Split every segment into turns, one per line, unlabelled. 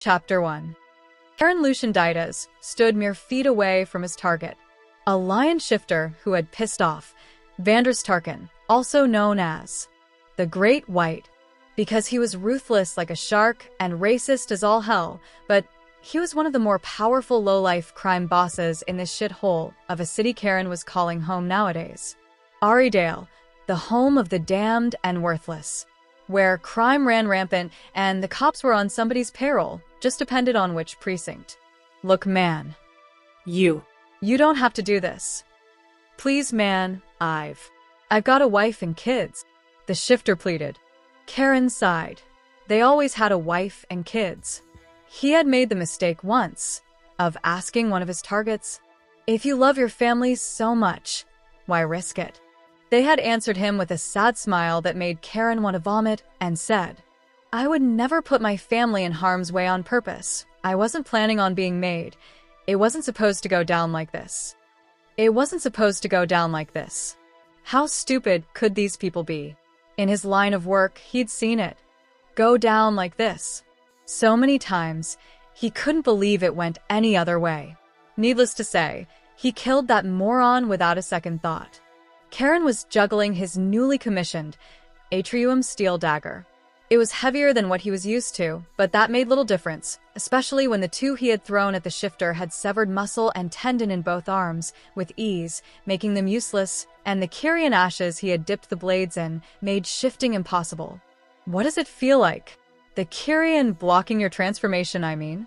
Chapter 1. Kaeron Lucian Deitas stood mere feet away from his target, a lion shifter who had pissed off Vanders Tarkin, also known as the Great White, because he was ruthless like a shark and racist as all hell, but he was one of the more powerful low-life crime bosses in this shithole of a city Kaeron was calling home nowadays. Arrydale, the home of the damned and worthless, where crime ran rampant and the cops were on somebody's payroll, just depended on which precinct. Look, man. You don't have to do this. Please, man, I've got a wife and kids, the shifter pleaded. Kaeron sighed. They always had a wife and kids. He had made the mistake once of asking one of his targets, "If you love your family so much, why risk it?" They had answered him with a sad smile that made Kaeron want to vomit and said, "I would never put my family in harm's way on purpose. I wasn't planning on being made. It wasn't supposed to go down like this. How stupid could these people be? In his line of work, he'd seen it go down like this so many times, he couldn't believe it went any other way. Needless to say, he killed that moron without a second thought. Kaeron was juggling his newly commissioned atrium steel dagger. It was heavier than what he was used to, but that made little difference, especially when the two he had thrown at the shifter had severed muscle and tendon in both arms with ease, making them useless, and the Kyrian ashes he had dipped the blades in made shifting impossible. What does it feel like? The Kyrian blocking your transformation, I mean?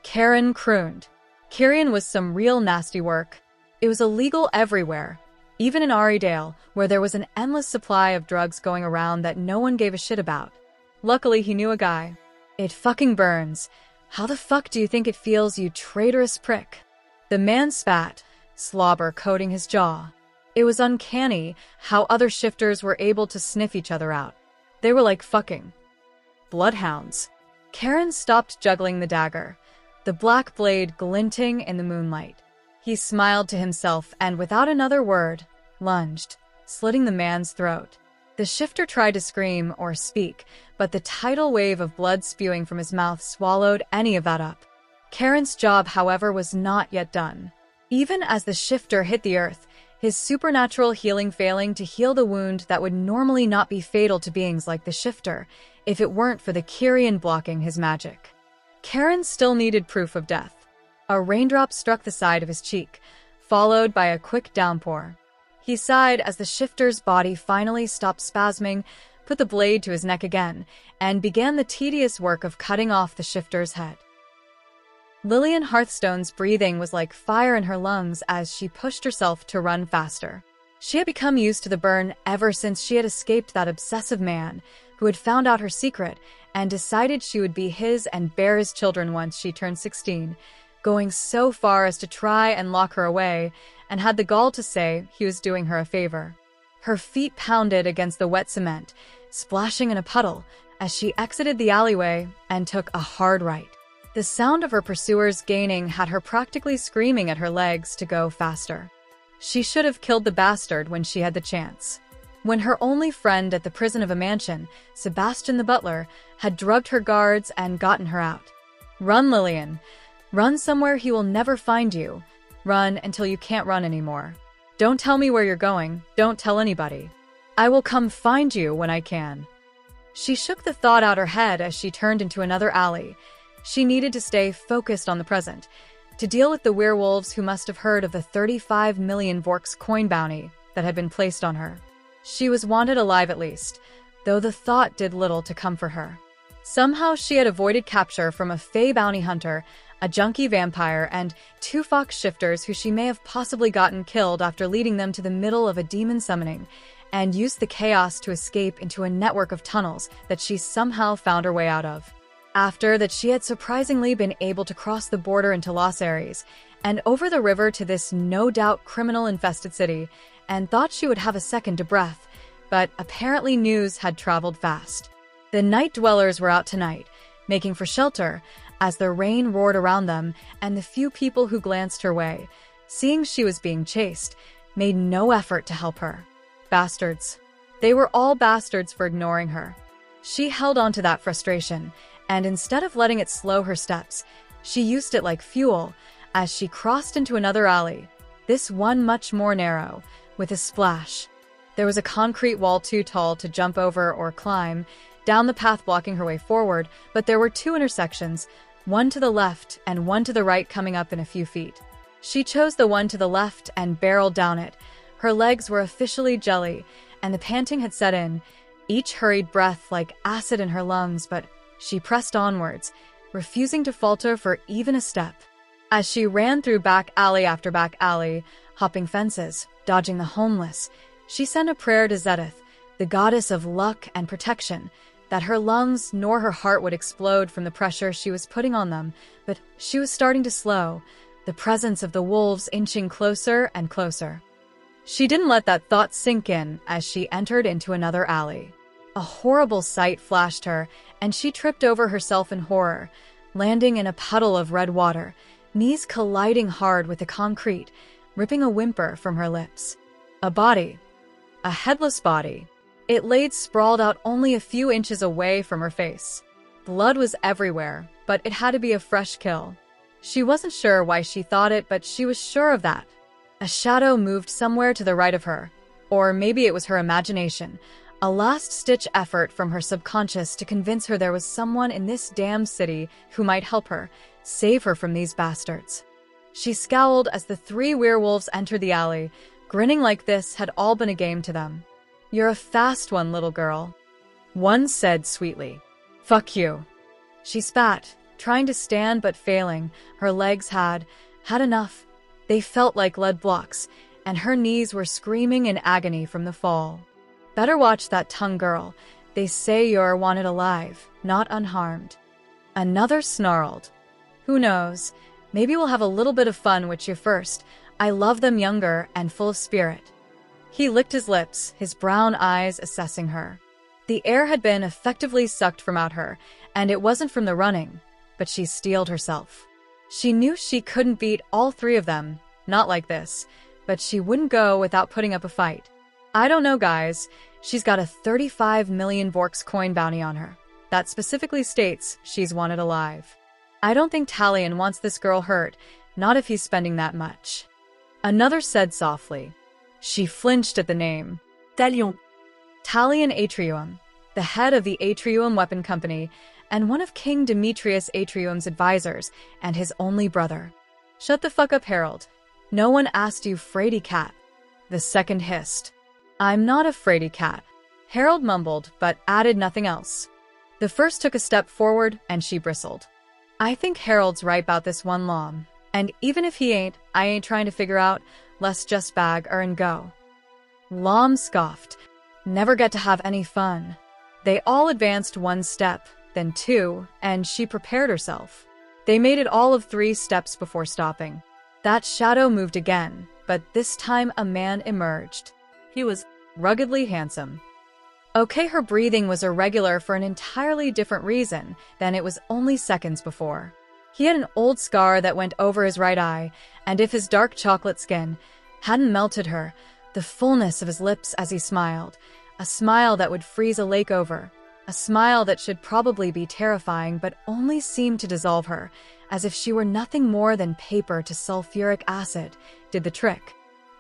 Kaeron crooned. Kyrian was some real nasty work. It was illegal everywhere, even in Arrydale, where there was an endless supply of drugs going around that no one gave a shit about. Luckily, he knew a guy. It fucking burns. How the fuck do you think it feels, you traitorous prick? The man spat, slobber coating his jaw. It was uncanny how other shifters were able to sniff each other out. They were like fucking bloodhounds. Kaeron stopped juggling the dagger, the black blade glinting in the moonlight. He smiled to himself and, without another word, lunged, slitting the man's throat. The shifter tried to scream or speak, but the tidal wave of blood spewing from his mouth swallowed any of that up. Kaeron's job, however, was not yet done. Even as the shifter hit the earth, his supernatural healing failing to heal the wound that would normally not be fatal to beings like the shifter, if it weren't for the Kyrian blocking his magic. Kaeron still needed proof of death. A raindrop struck the side of his cheek, followed by a quick downpour. He sighed as the shifter's body finally stopped spasming, put the blade to his neck again, and began the tedious work of cutting off the shifter's head. Lillian Hearthstone's breathing was like fire in her lungs as she pushed herself to run faster. She had become used to the burn ever since she had escaped that obsessive man who had found out her secret and decided she would be his and bear his children once she turned 16, going so far as to try and lock her away, and had the gall to say he was doing her a favor. Her feet pounded against the wet cement, splashing in a puddle as she exited the alleyway and took a hard right. The sound of her pursuers gaining had her practically screaming at her legs to go faster. She should have killed the bastard when she had the chance. When her only friend at the prison of a mansion, Sebastian the butler, had drugged her guards and gotten her out. Run, Lillian. Run somewhere he will never find you. Run until you can't run anymore. Don't tell me where you're going. Don't tell anybody. I will come find you when I can. She shook the thought out her head as she turned into another alley. She needed to stay focused on the present, to deal with the werewolves who must have heard of the 35 million Vorks coin bounty that had been placed on her. She was wanted alive at least, though the thought did little to comfort her. Somehow she had avoided capture from a fey bounty hunter, a junkie vampire, and 2 fox shifters who she may have possibly gotten killed after leading them to the middle of a demon summoning, and used the chaos to escape into a network of tunnels that she somehow found her way out of. After that, she had surprisingly been able to cross the border into Los Aires and over the river to this no-doubt criminal-infested city, and thought she would have a second to breath, but apparently news had traveled fast. The night dwellers were out tonight, making for shelter, as the rain roared around them, and the few people who glanced her way, seeing she was being chased, made no effort to help her. Bastards. They were all bastards for ignoring her. She held on to that frustration, and instead of letting it slow her steps, she used it like fuel as she crossed into another alley, this one much more narrow, with a splash. There was a concrete wall too tall to jump over or climb down the path blocking her way forward, but there were two intersections, one to the left and one to the right coming up in a few feet. She chose the one to the left and barreled down it. Her legs were officially jelly, and the panting had set in, each hurried breath like acid in her lungs, but she pressed onwards, refusing to falter for even a step. As she ran through back alley after back alley, hopping fences, dodging the homeless, she sent a prayer to Zedith, the goddess of luck and protection, that her lungs nor her heart would explode from the pressure she was putting on them, but she was starting to slow, the presence of the wolves inching closer and closer. She didn't let that thought sink in as she entered into another alley. A horrible sight flashed her, and she tripped over herself in horror, landing in a puddle of red water, knees colliding hard with the concrete, ripping a whimper from her lips. A body. A headless body. It laid sprawled out only a few inches away from her face. Blood was everywhere, but it had to be a fresh kill. She wasn't sure why she thought it, but she was sure of that. A shadow moved somewhere to the right of her. Or maybe it was her imagination, a last-ditch effort from her subconscious to convince her there was someone in this damned city who might help her, save her from these bastards. She scowled as the three werewolves entered the alley, grinning like this had all been a game to them. "You're a fast one, little girl," one said sweetly. "Fuck you." She spat, trying to stand but failing. Her legs had enough. They felt like lead blocks, and her knees were screaming in agony from the fall. "Better watch that tongue, girl. They say you're wanted alive, not unharmed." Another snarled. "Who knows? Maybe we'll have a little bit of fun with you first. I love them younger and full of spirit." He licked his lips, his brown eyes assessing her. The air had been effectively sucked from out her, and it wasn't from the running, but she steeled herself. She knew she couldn't beat all three of them, not like this, but she wouldn't go without putting up a fight. "I don't know, guys. She's got a 35 million Vorks coin bounty on her. That specifically states she's wanted alive. I don't think Talion wants this girl hurt, not if he's spending that much." Another said softly. She flinched at the name.
Talion.
Talion Atrium, the head of the Atrium Weapon Company, and one of King Demetrius Atrium's advisors, and his only brother. "Shut the fuck up, Harold. No one asked you, fraidy cat." The second hissed. "I'm not a fraidy cat," Harold mumbled, but added nothing else. The first took a step forward, and she bristled. "I think Harold's right about this one, Lom. And even if he ain't, I ain't trying to figure out. Let's just bag her and go." Lom scoffed. "Never get to have any fun." They all advanced one step, then two, and she prepared herself. They made it all of 3 steps before stopping. That shadow moved again, but this time a man emerged. He was ruggedly handsome. Okay, her breathing was irregular for an entirely different reason than it was only seconds before. He had an old scar that went over his right eye, and if his dark chocolate skin hadn't melted her, the fullness of his lips as he smiled, a smile that would freeze a lake over, a smile that should probably be terrifying but only seemed to dissolve her, as if she were nothing more than paper to sulfuric acid, did the trick.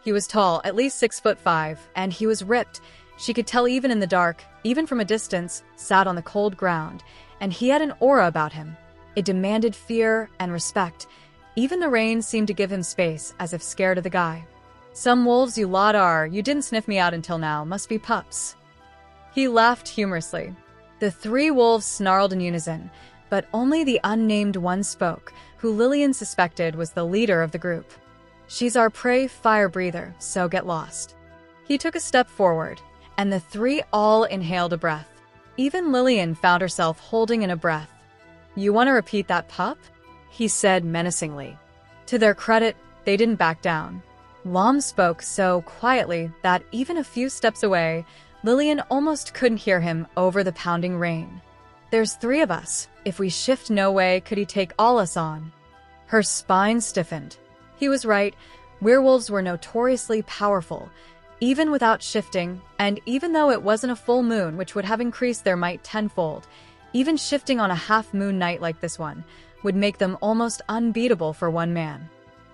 He was tall, at least 6'5", and he was ripped. She could tell even in the dark, even from a distance, sat on the cold ground, and he had an aura about him. It demanded fear and respect. Even the rain seemed to give him space, as if scared of the guy. "Some wolves you lot are. You didn't sniff me out until now. Must be pups." He laughed humorously. The 3 wolves snarled in unison, but only the unnamed one spoke, who Lillian suspected was the leader of the group. "She's our prey fire breather, so get lost." He took a step forward, and the 3 all inhaled a breath. Even Lillian found herself holding in a breath. "You want to repeat that, pup?" he said menacingly. To their credit, they didn't back down. Lom spoke so quietly that even a few steps away, Lillian almost couldn't hear him over the pounding rain. "There's 3 of us. If we shift, no way could he take all us on." Her spine stiffened. He was right. Werewolves were notoriously powerful, even without shifting, and even though it wasn't a full moon which would have increased their might tenfold, Even shifting on a half-moon night like this one would make them almost unbeatable for one man.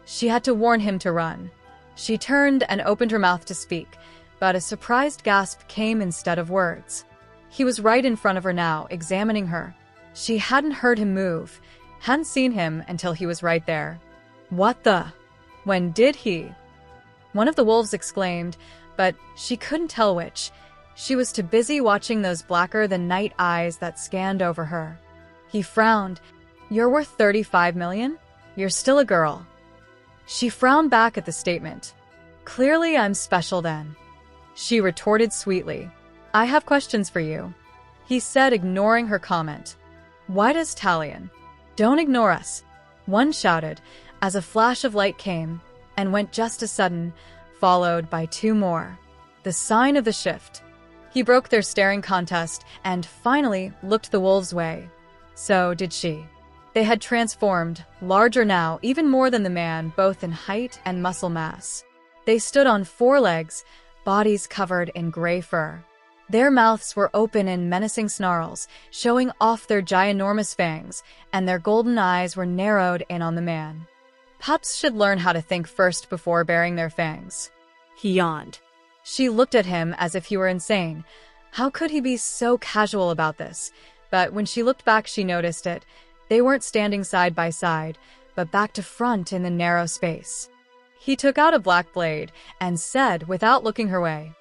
She had to warn him to run. She turned and opened her mouth to speak, but a surprised gasp came instead of words. He was right in front of her now, examining her. She hadn't heard him move, hadn't seen him until he was right there. What the? When did he? One of the wolves exclaimed, but she couldn't tell which. She was too busy watching those blacker-than-night eyes that scanned over her. He frowned. You're worth 35 million? You're still a girl. She frowned back at the statement. Clearly I'm special then. She retorted sweetly. I have questions for you. He said, ignoring her comment. Why does Talion? Don't ignore us. One shouted, as a flash of light came, and went just as sudden, followed by two more. The sign of the shift. He broke their staring contest and finally looked the wolves' way. So did she. They had transformed, larger now, even more than the man, both in height and muscle mass. They stood on four legs, bodies covered in gray fur. Their mouths were open in menacing snarls, showing off their ginormous fangs, and their golden eyes were narrowed in on the man. Pups should learn how to think first before baring their fangs. He yawned. She looked at him as if he were insane. How could he be so casual about this? But when she looked back, she noticed it. They weren't standing side by side, but back to front in the narrow space. He took out a black blade and said, without looking her way,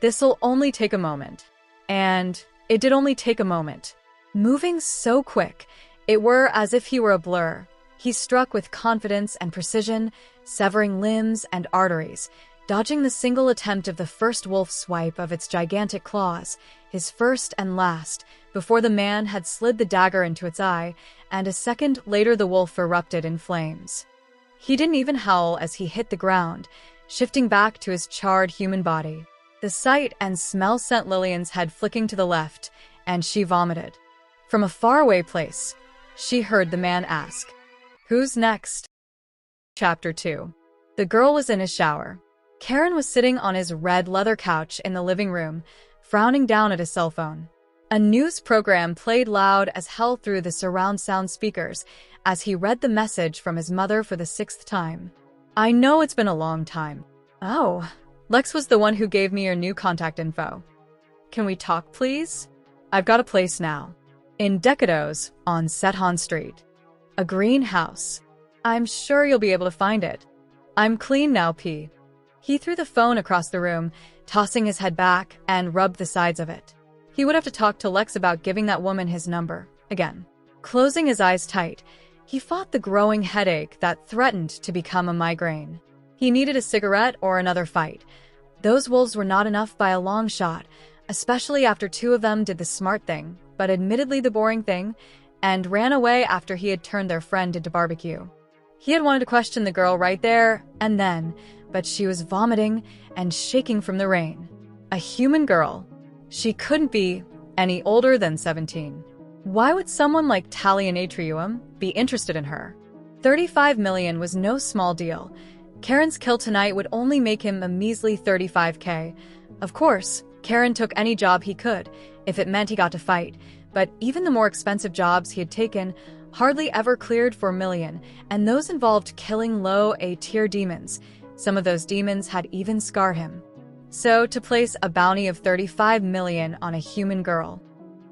"This'll only take a moment." And it did only take a moment. Moving so quick, it were as if he were a blur. He struck with confidence and precision, severing limbs and arteries, dodging the single attempt of the first wolf swipe of its gigantic claws, his first and last, before the man had slid the dagger into its eye, and a second later the wolf erupted in flames. He didn't even howl as he hit the ground, shifting back to his charred human body. The sight and smell sent Lillian's head flicking to the left, and she vomited. From a faraway place, she heard the man ask, "Who's next?" Chapter 2. The girl was in his shower. Kaeron was sitting on his red leather couch in the living room, frowning down at his cell phone. A news program played loud as hell through the surround sound speakers as he read the message from his mother for the 6th time. "I know it's been a long time. Oh, Lex was the one who gave me your new contact info. Can we talk, please? I've got a place now. In Decados, on Sethon Street. A green house. I'm sure you'll be able to find it. I'm clean now, P." He threw the phone across the room, tossing his head back, and rubbed the sides of it. He would have to talk to Lex about giving that woman his number, again. Closing his eyes tight, he fought the growing headache that threatened to become a migraine. He needed a cigarette or another fight. Those wolves were not enough by a long shot, especially after two of them did the smart thing, but admittedly the boring thing, and ran away after he had turned their friend into barbecue. He had wanted to question the girl right there and then, but she was vomiting and shaking from the rain. A human girl. She couldn't be any older than 17. Why would someone like Talion Atrium be interested in her? 35 million was no small deal. Kaeron's kill tonight would only make him a measly 35K. Of course, Kaeron took any job he could, if it meant he got to fight, but even the more expensive jobs he had taken hardly ever cleared 4 million, and those involved killing low A-tier demons. Some of those demons had even scarred him. So, to place a bounty of 35 million on a human girl.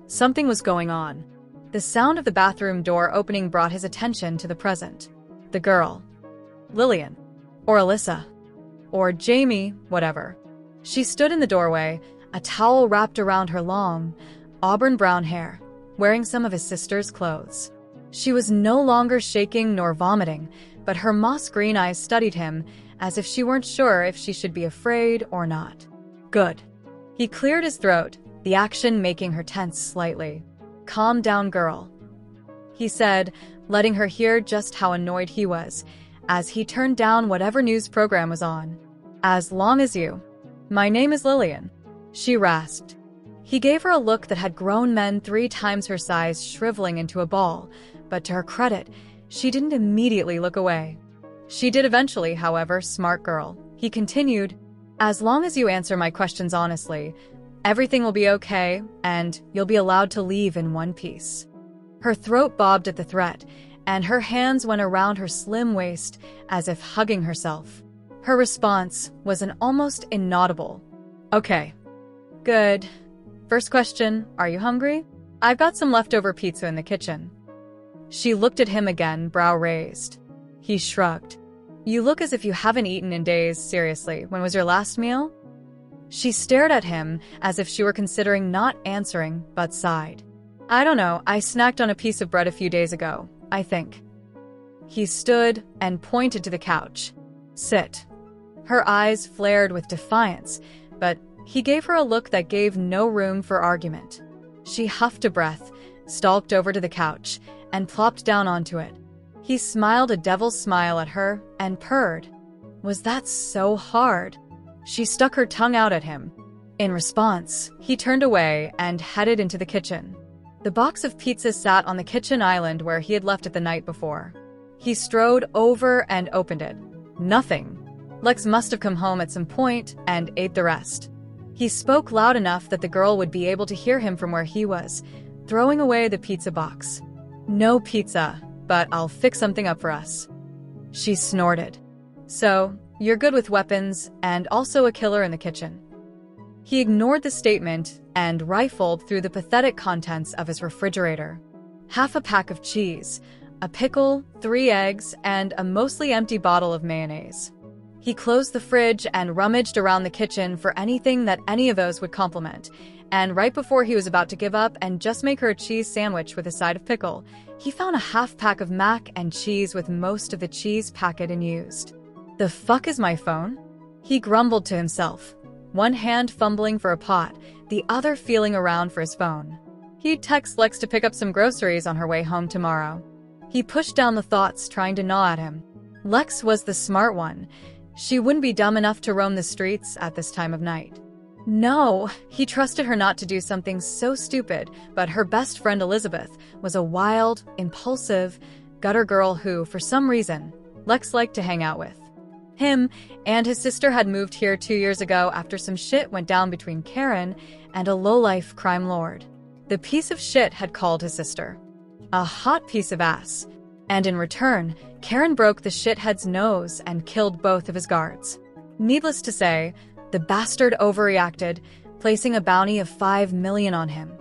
Something was going on. The sound of the bathroom door opening brought his attention to the present. The girl. Lillian. Or Alyssa. Or Jamie, whatever. She stood in the doorway, a towel wrapped around her long, auburn brown hair, wearing some of his sister's clothes. She was no longer shaking nor vomiting, but her moss-green eyes studied him as if she weren't sure if she should be afraid or not. Good. He cleared his throat, the action making her tense slightly. "Calm down, girl," he said, letting her hear just how annoyed he was, as he turned down whatever news program was on. "As long as you." "My name is Lillian," she rasped. He gave her a look that had grown men 3 times her size shriveling into a ball, but to her credit, she didn't immediately look away. She did eventually, however, smart girl. He continued, "As long as you answer my questions honestly, Everything will be okay, and you'll be allowed to leave in one piece." Her throat bobbed at the threat, and her hands went around her slim waist as if hugging herself. Her response was an almost inaudible, "Okay. Good. First question, are you hungry? I've got some leftover pizza in the kitchen." She looked at him again, brow raised. He shrugged. "You look as if you haven't eaten in days, seriously. When was your last meal?" She stared at him as if she were considering not answering, but sighed. "I don't know, I snacked on a piece of bread a few days ago, I think." He stood and pointed to the couch. "Sit." Her eyes flared with defiance, but he gave her a look that gave no room for argument. She huffed a breath, stalked over to the couch, and plopped down onto it. He smiled a devil's smile at her and purred. Was that so hard? She stuck her tongue out at him. In response, he turned away and headed into the kitchen. The box of pizza sat on the kitchen island where he had left it the night before. He strode over and opened it. Nothing. Lex must have come home at some point and ate the rest. He spoke loud enough that the girl would be able to hear him from where he was, throwing away the pizza box. "No pizza, but I'll fix something up for us." She snorted. "So, you're good with weapons and also a killer in the kitchen." He ignored the statement and rifled through the pathetic contents of his refrigerator. Half a pack of cheese, a pickle, 3 eggs, and a mostly empty bottle of mayonnaise. He closed the fridge and rummaged around the kitchen for anything that any of those would complement, and right before he was about to give up and just make her a cheese sandwich with a side of pickle, he found a half pack of mac and cheese with most of the cheese packet unused. "The fuck is my phone?" He grumbled to himself, one hand fumbling for a pot, the other feeling around for his phone. He'd text Lex to pick up some groceries on her way home tomorrow. He pushed down the thoughts trying to gnaw at him. Lex was the smart one. She wouldn't be dumb enough to roam the streets at this time of night. No, he trusted her not to do something so stupid, but her best friend Elizabeth was a wild, impulsive, gutter girl who, for some reason, Lex liked to hang out with. Him and his sister had moved here 2 years ago after some shit went down between Kaeron and a lowlife crime lord. The piece of shit had called his sister a hot piece of ass, and in return, Kaeron broke the shithead's nose and killed both of his guards. Needless to say, the bastard overreacted, placing a bounty of 5 million on him.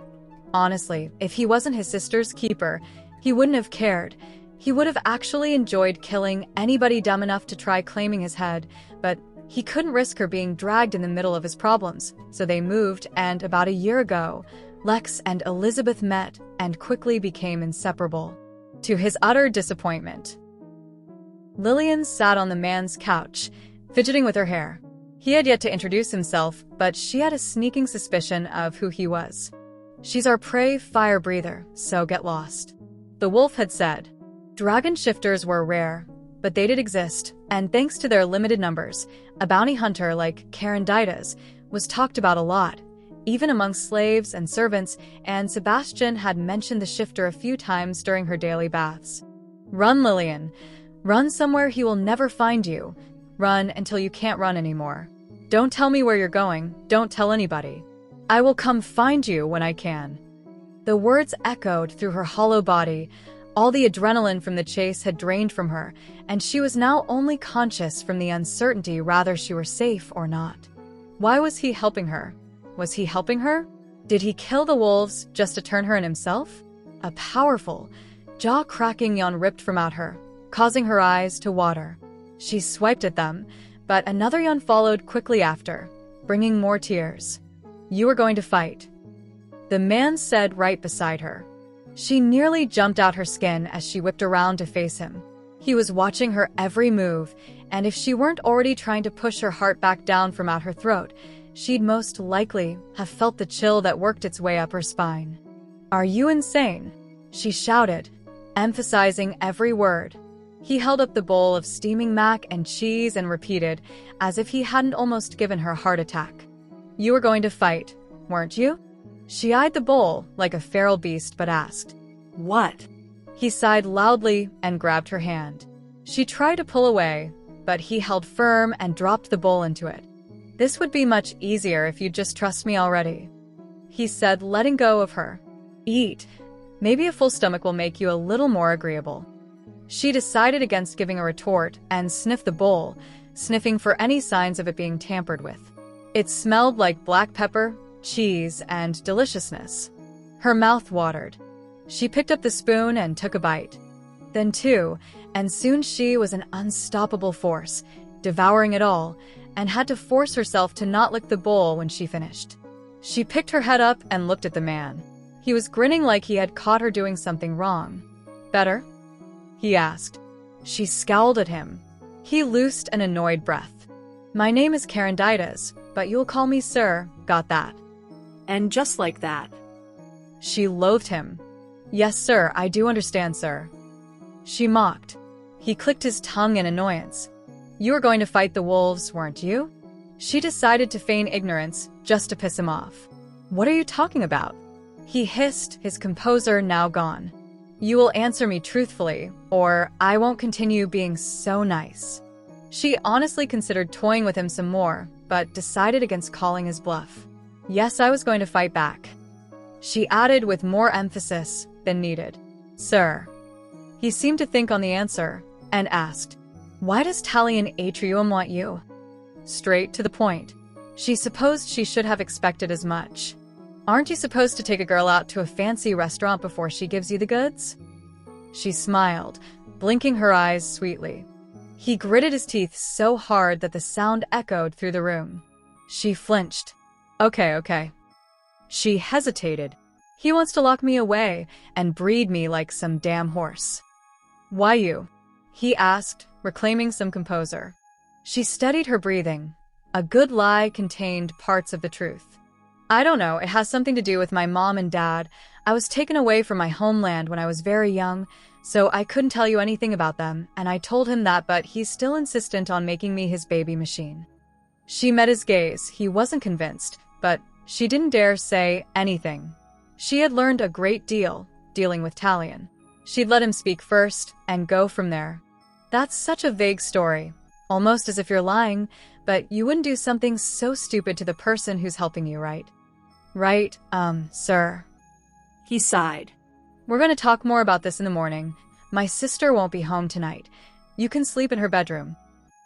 Honestly, if he wasn't his sister's keeper, he wouldn't have cared. He would have actually enjoyed killing anybody dumb enough to try claiming his head, but he couldn't risk her being dragged in the middle of his problems, so they moved, and about a year ago, Lex and Elizabeth met and quickly became inseparable. To his utter disappointment, Lillian sat on the man's couch, fidgeting with her hair. He had yet to introduce himself, but she had a sneaking suspicion of who he was. "She's our prey fire breather, so get lost," the wolf had said. Dragon shifters were rare, but they did exist, and thanks to their limited numbers, a bounty hunter like Kaeron Deitas was talked about a lot, even among slaves and servants, and Sebastian had mentioned the shifter a few times during her daily baths. "Run, Lillian. Run somewhere he will never find you. Run until you can't run anymore. Don't tell me where you're going. Don't tell anybody. I will come find you when I can." The words echoed through her hollow body. All the adrenaline from the chase had drained from her, and she was now only conscious from the uncertainty whether she were safe or not. Why was he helping her? Was he helping her? Did he kill the wolves just to turn her in himself? A powerful, jaw-cracking yawn ripped from out her, causing her eyes to water. She swiped at them, but another yawn followed quickly after, bringing more tears. "You are going to fight," the man said right beside her. She nearly jumped out her skin as she whipped around to face him. He was watching her every move, and if she weren't already trying to push her heart back down from out her throat, she'd most likely have felt the chill that worked its way up her spine. "Are you insane?" she shouted, emphasizing every word. He held up the bowl of steaming mac and cheese and repeated, as if he hadn't almost given her a heart attack. "You were going to fight, weren't you?" She eyed the bowl like a feral beast but asked, "What?" He sighed loudly and grabbed her hand. She tried to pull away, but he held firm and dropped the bowl into it. "This would be much easier if you'd just trust me already." he said, letting go of her. Eat. Maybe a full stomach will make you a little more agreeable. She decided against giving a retort and sniffed the bowl, sniffing for any signs of it being tampered with. It smelled like black pepper, cheese, and deliciousness. Her mouth watered. She picked up the spoon and took a bite. Then two, and soon she was an unstoppable force, devouring it all, and had to force herself to not lick the bowl when she finished. She picked her head up and looked at the man. He was grinning like he had caught her doing something wrong. Better? He asked. She scowled at him. He loosed an annoyed breath. My name is Kaeron Deitas, but you'll call me sir, got that?
And just like that.
She loathed him. Yes, sir, I do understand, sir. She mocked. He clicked his tongue in annoyance. You were going to fight the wolves, weren't you? She decided to feign ignorance just to piss him off. What are you talking about? He hissed, his composure now gone. You will answer me truthfully, or I won't continue being so nice. She honestly considered toying with him some more, but decided against calling his bluff. Yes, I was going to fight back. She added with more emphasis than needed. Sir. He seemed to think on the answer, and asked, why does Talion Atrium want you? Straight to the point. She supposed she should have expected as much. Aren't you supposed to take a girl out to a fancy restaurant before she gives you the goods? She smiled, blinking her eyes sweetly. He gritted his teeth so hard that the sound echoed through the room. She flinched. Okay. She hesitated. He wants to lock me away and breed me like some damn horse. Why you? He asked, reclaiming some composure. She steadied her breathing. A good lie contained parts of the truth. I don't know, it has something to do with my mom and dad. I was taken away from my homeland when I was very young, so I couldn't tell you anything about them, and I told him that, but he's still insistent on making me his baby machine. She met his gaze. He wasn't convinced, but she didn't dare say anything. She had learned a great deal dealing with Talion. She'd let him speak first and go from there. That's such a vague story, almost as if you're lying, but you wouldn't do something so stupid to the person who's helping you, right? Right, sir.
He sighed.
We're going to talk more about this in the morning. My sister won't be home tonight. You can sleep in her bedroom,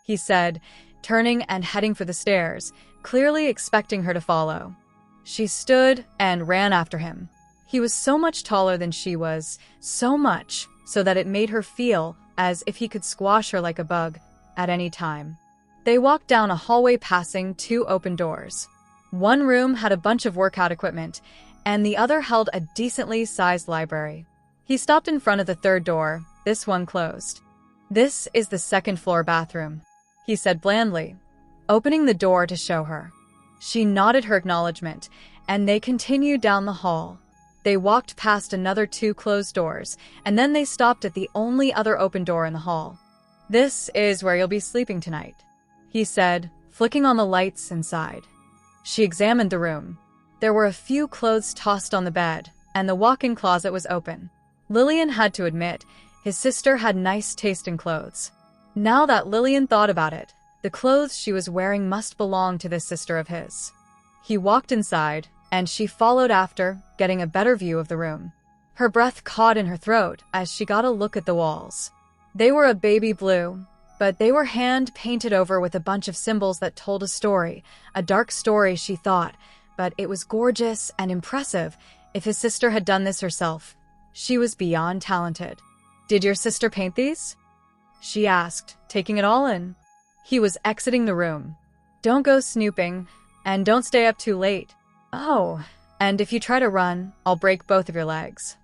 he said, turning and heading for the stairs, clearly expecting her to follow. She stood and ran after him. He was so much taller than she was, so much so that it made her feel as if he could squash her like a bug at any time. They walked down a hallway passing two open doors. One room had a bunch of workout equipment, and the other held a decently sized library. He stopped in front of the third door, this one closed. This is the second-floor bathroom, he said blandly, opening the door to show her. She nodded her acknowledgement, and they continued down the hall. They walked past another two closed doors, and then they stopped at the only other open door in the hall. This is where you'll be sleeping tonight, he said, flicking on the lights inside. She examined the room. There were a few clothes tossed on the bed, and the walk-in closet was open. Lillian had to admit, his sister had nice taste in clothes. Now that Lillian thought about it, the clothes she was wearing must belong to this sister of his. He walked inside, and she followed after, getting a better view of the room. Her breath caught in her throat as she got a look at the walls. They were a baby blue, but they were hand-painted over with a bunch of symbols that told a story, a dark story, she thought, but it was gorgeous and impressive. If his sister had done this herself, she was beyond talented. Did your sister paint these? She asked, taking it all in. He was exiting the room. Don't go snooping, and don't stay up too late. Oh, and if you try to run, I'll break both of your legs.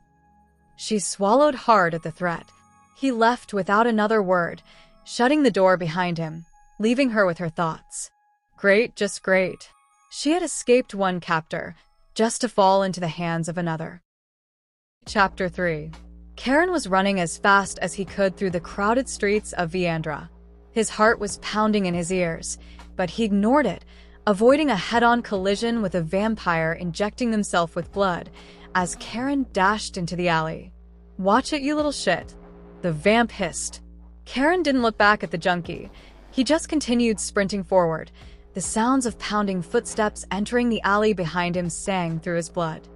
She swallowed hard at the threat. He left without another word, shutting the door behind him, leaving her with her thoughts. Great, just great. She had escaped one captor, just to fall into the hands of another. Chapter 3. Kaeron was running as fast as he could through the crowded streets of Viandra. His heart was pounding in his ears, but he ignored it, avoiding a head-on collision with a vampire injecting themselves with blood as Kaeron dashed into the alley. Watch it, you little shit, the vamp hissed. Kaeron didn't look back at the junkie. He just continued sprinting forward, The sounds of pounding footsteps entering the alley behind him sang through his blood.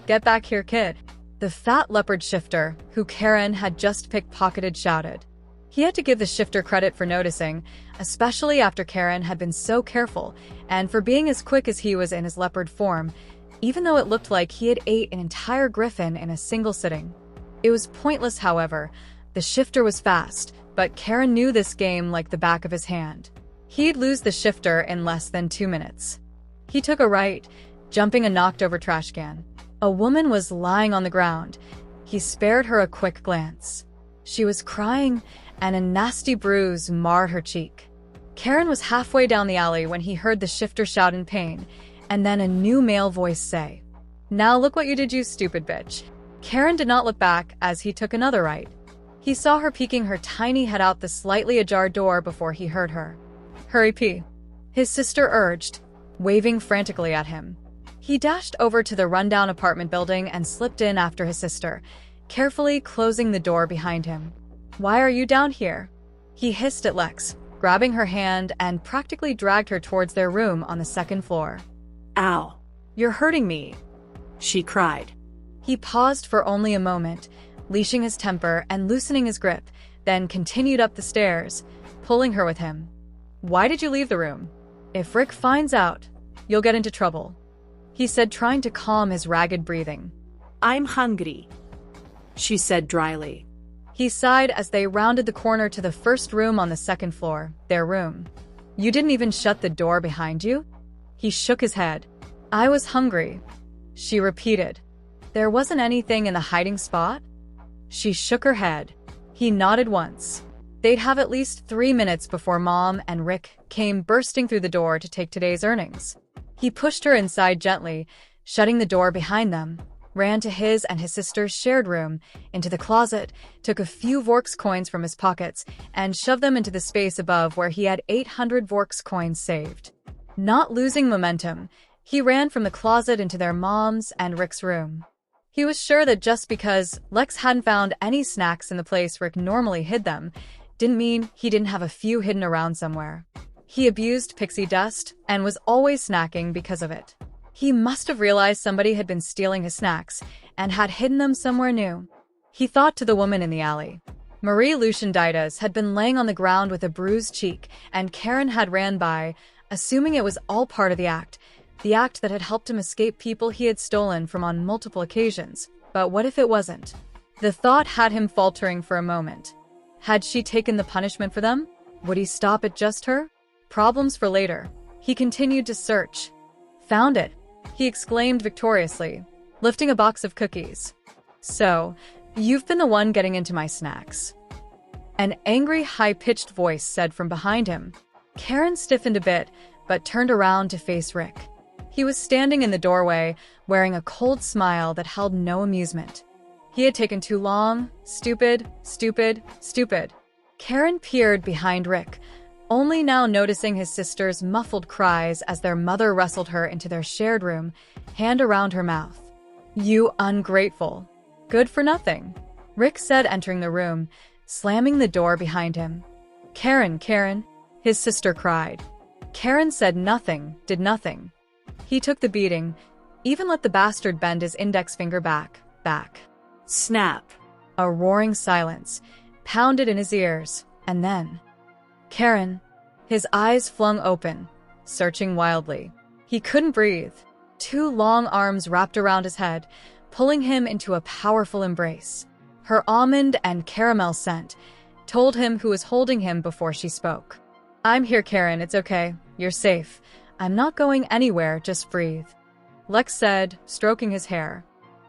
"Get back here, kid," the fat leopard shifter, who Kaeron had just pickpocketed, shouted. He had to give the shifter credit for noticing, especially after Kaeron had been so careful and for being as quick as he was in his leopard form, even though it looked like he had ate an entire griffin in a single sitting. It was pointless, however. The shifter was fast, but Kaeron knew this game like the back of his hand. He'd lose the shifter in less than 2 minutes. He took a right, jumping a knocked-over trash can. A woman was lying on the ground. He spared her a quick glance. She was crying, and a nasty bruise marred her cheek. Kaeron was halfway down the alley when he heard the shifter shout in pain, and then a new male voice say, "Now look what you did, you stupid bitch." Kaeron did not look back as he took another right. He saw her peeking her tiny head out the slightly ajar door before he heard her. "Hurry, pee," his sister urged, waving frantically at him. He dashed over to the rundown apartment building and slipped in after his sister, carefully closing the door behind him. "Why are you down here?" he hissed at Lex, grabbing her hand and practically dragged her towards their room on the second floor.
"Ow.
"You're hurting me,"
she cried.
He paused for only a moment, leashing his temper and loosening his grip, then continued up the stairs, pulling her with him. "Why did you leave the room? If Rick finds out, you'll get into trouble," he said, trying to calm his ragged breathing.
"I'm hungry," she said dryly.
He sighed as they rounded the corner to the first room on the second floor, their room. "You didn't even shut the door behind you?" He shook his head. "I was hungry," she repeated. "There wasn't anything in the hiding spot?" She shook her head. He nodded once. They'd have at least 3 minutes before Mom and Rick came bursting through the door to take today's earnings. He pushed her inside gently, shutting the door behind them, ran to his and his sister's shared room, into the closet, took a few Vorks coins from his pockets, and shoved them into the space above where he had 800 Vorks coins saved. Not losing momentum, he ran from the closet into their mom's and Rick's room. He was sure that just because Lex hadn't found any snacks in the place Rick normally hid them, didn't mean he didn't have a few hidden around somewhere. He abused pixie dust and was always snacking because of it. He must have realized somebody had been stealing his snacks and had hidden them somewhere new. He thought to the woman in the alley. Marie Lucian Deitas had been laying on the ground with a bruised cheek, and Kaeron had ran by, assuming it was all part of the act that had helped him escape people he had stolen from on multiple occasions. But what if it wasn't? The thought had him faltering for a moment. Had she taken the punishment for them? Would he stop at just her? Problems for later. He continued to search. "Found it," he exclaimed victoriously, lifting a box of cookies. "So, you've been the one getting into my snacks," an angry, high-pitched voice said from behind him. Kaeron stiffened a bit, but turned around to face Rick. He was standing in the doorway, wearing a cold smile that held no amusement. He had taken too long. Stupid, stupid, stupid. Kaeron peered behind Rick, only now noticing his sister's muffled cries as their mother wrestled her into their shared room, hand around her mouth. "You ungrateful. Good for nothing," Rick said, entering the room, slamming the door behind him. "Kaeron, Kaeron," his sister cried. Kaeron said nothing, did nothing. He took the beating, even let the bastard bend his index finger back. Snap. A roaring silence pounded in his ears, and then... "Kaeron," his eyes flung open, searching wildly. He couldn't breathe. 2 long arms wrapped around his head, pulling him into a powerful embrace. Her almond and caramel scent told him who was holding him before she spoke. "I'm here, Kaeron, it's okay. You're safe. I'm not going anywhere, just breathe," Lex said, stroking his hair.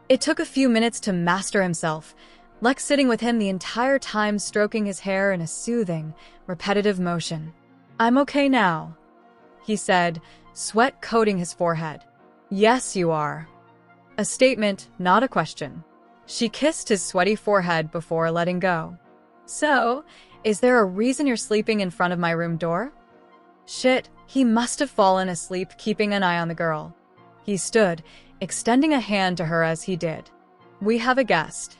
It took a few minutes to master himself, Lex sitting with him the entire time, stroking his hair in a soothing, repetitive motion. "I'm okay now," he said, sweat coating his forehead. "Yes, you are." A statement, not a question. She kissed his sweaty forehead before letting go. "So, is there a reason you're sleeping in front of my room door?" Shit, he must have fallen asleep keeping an eye on the girl. He stood, extending a hand to her as he did. "We have a guest."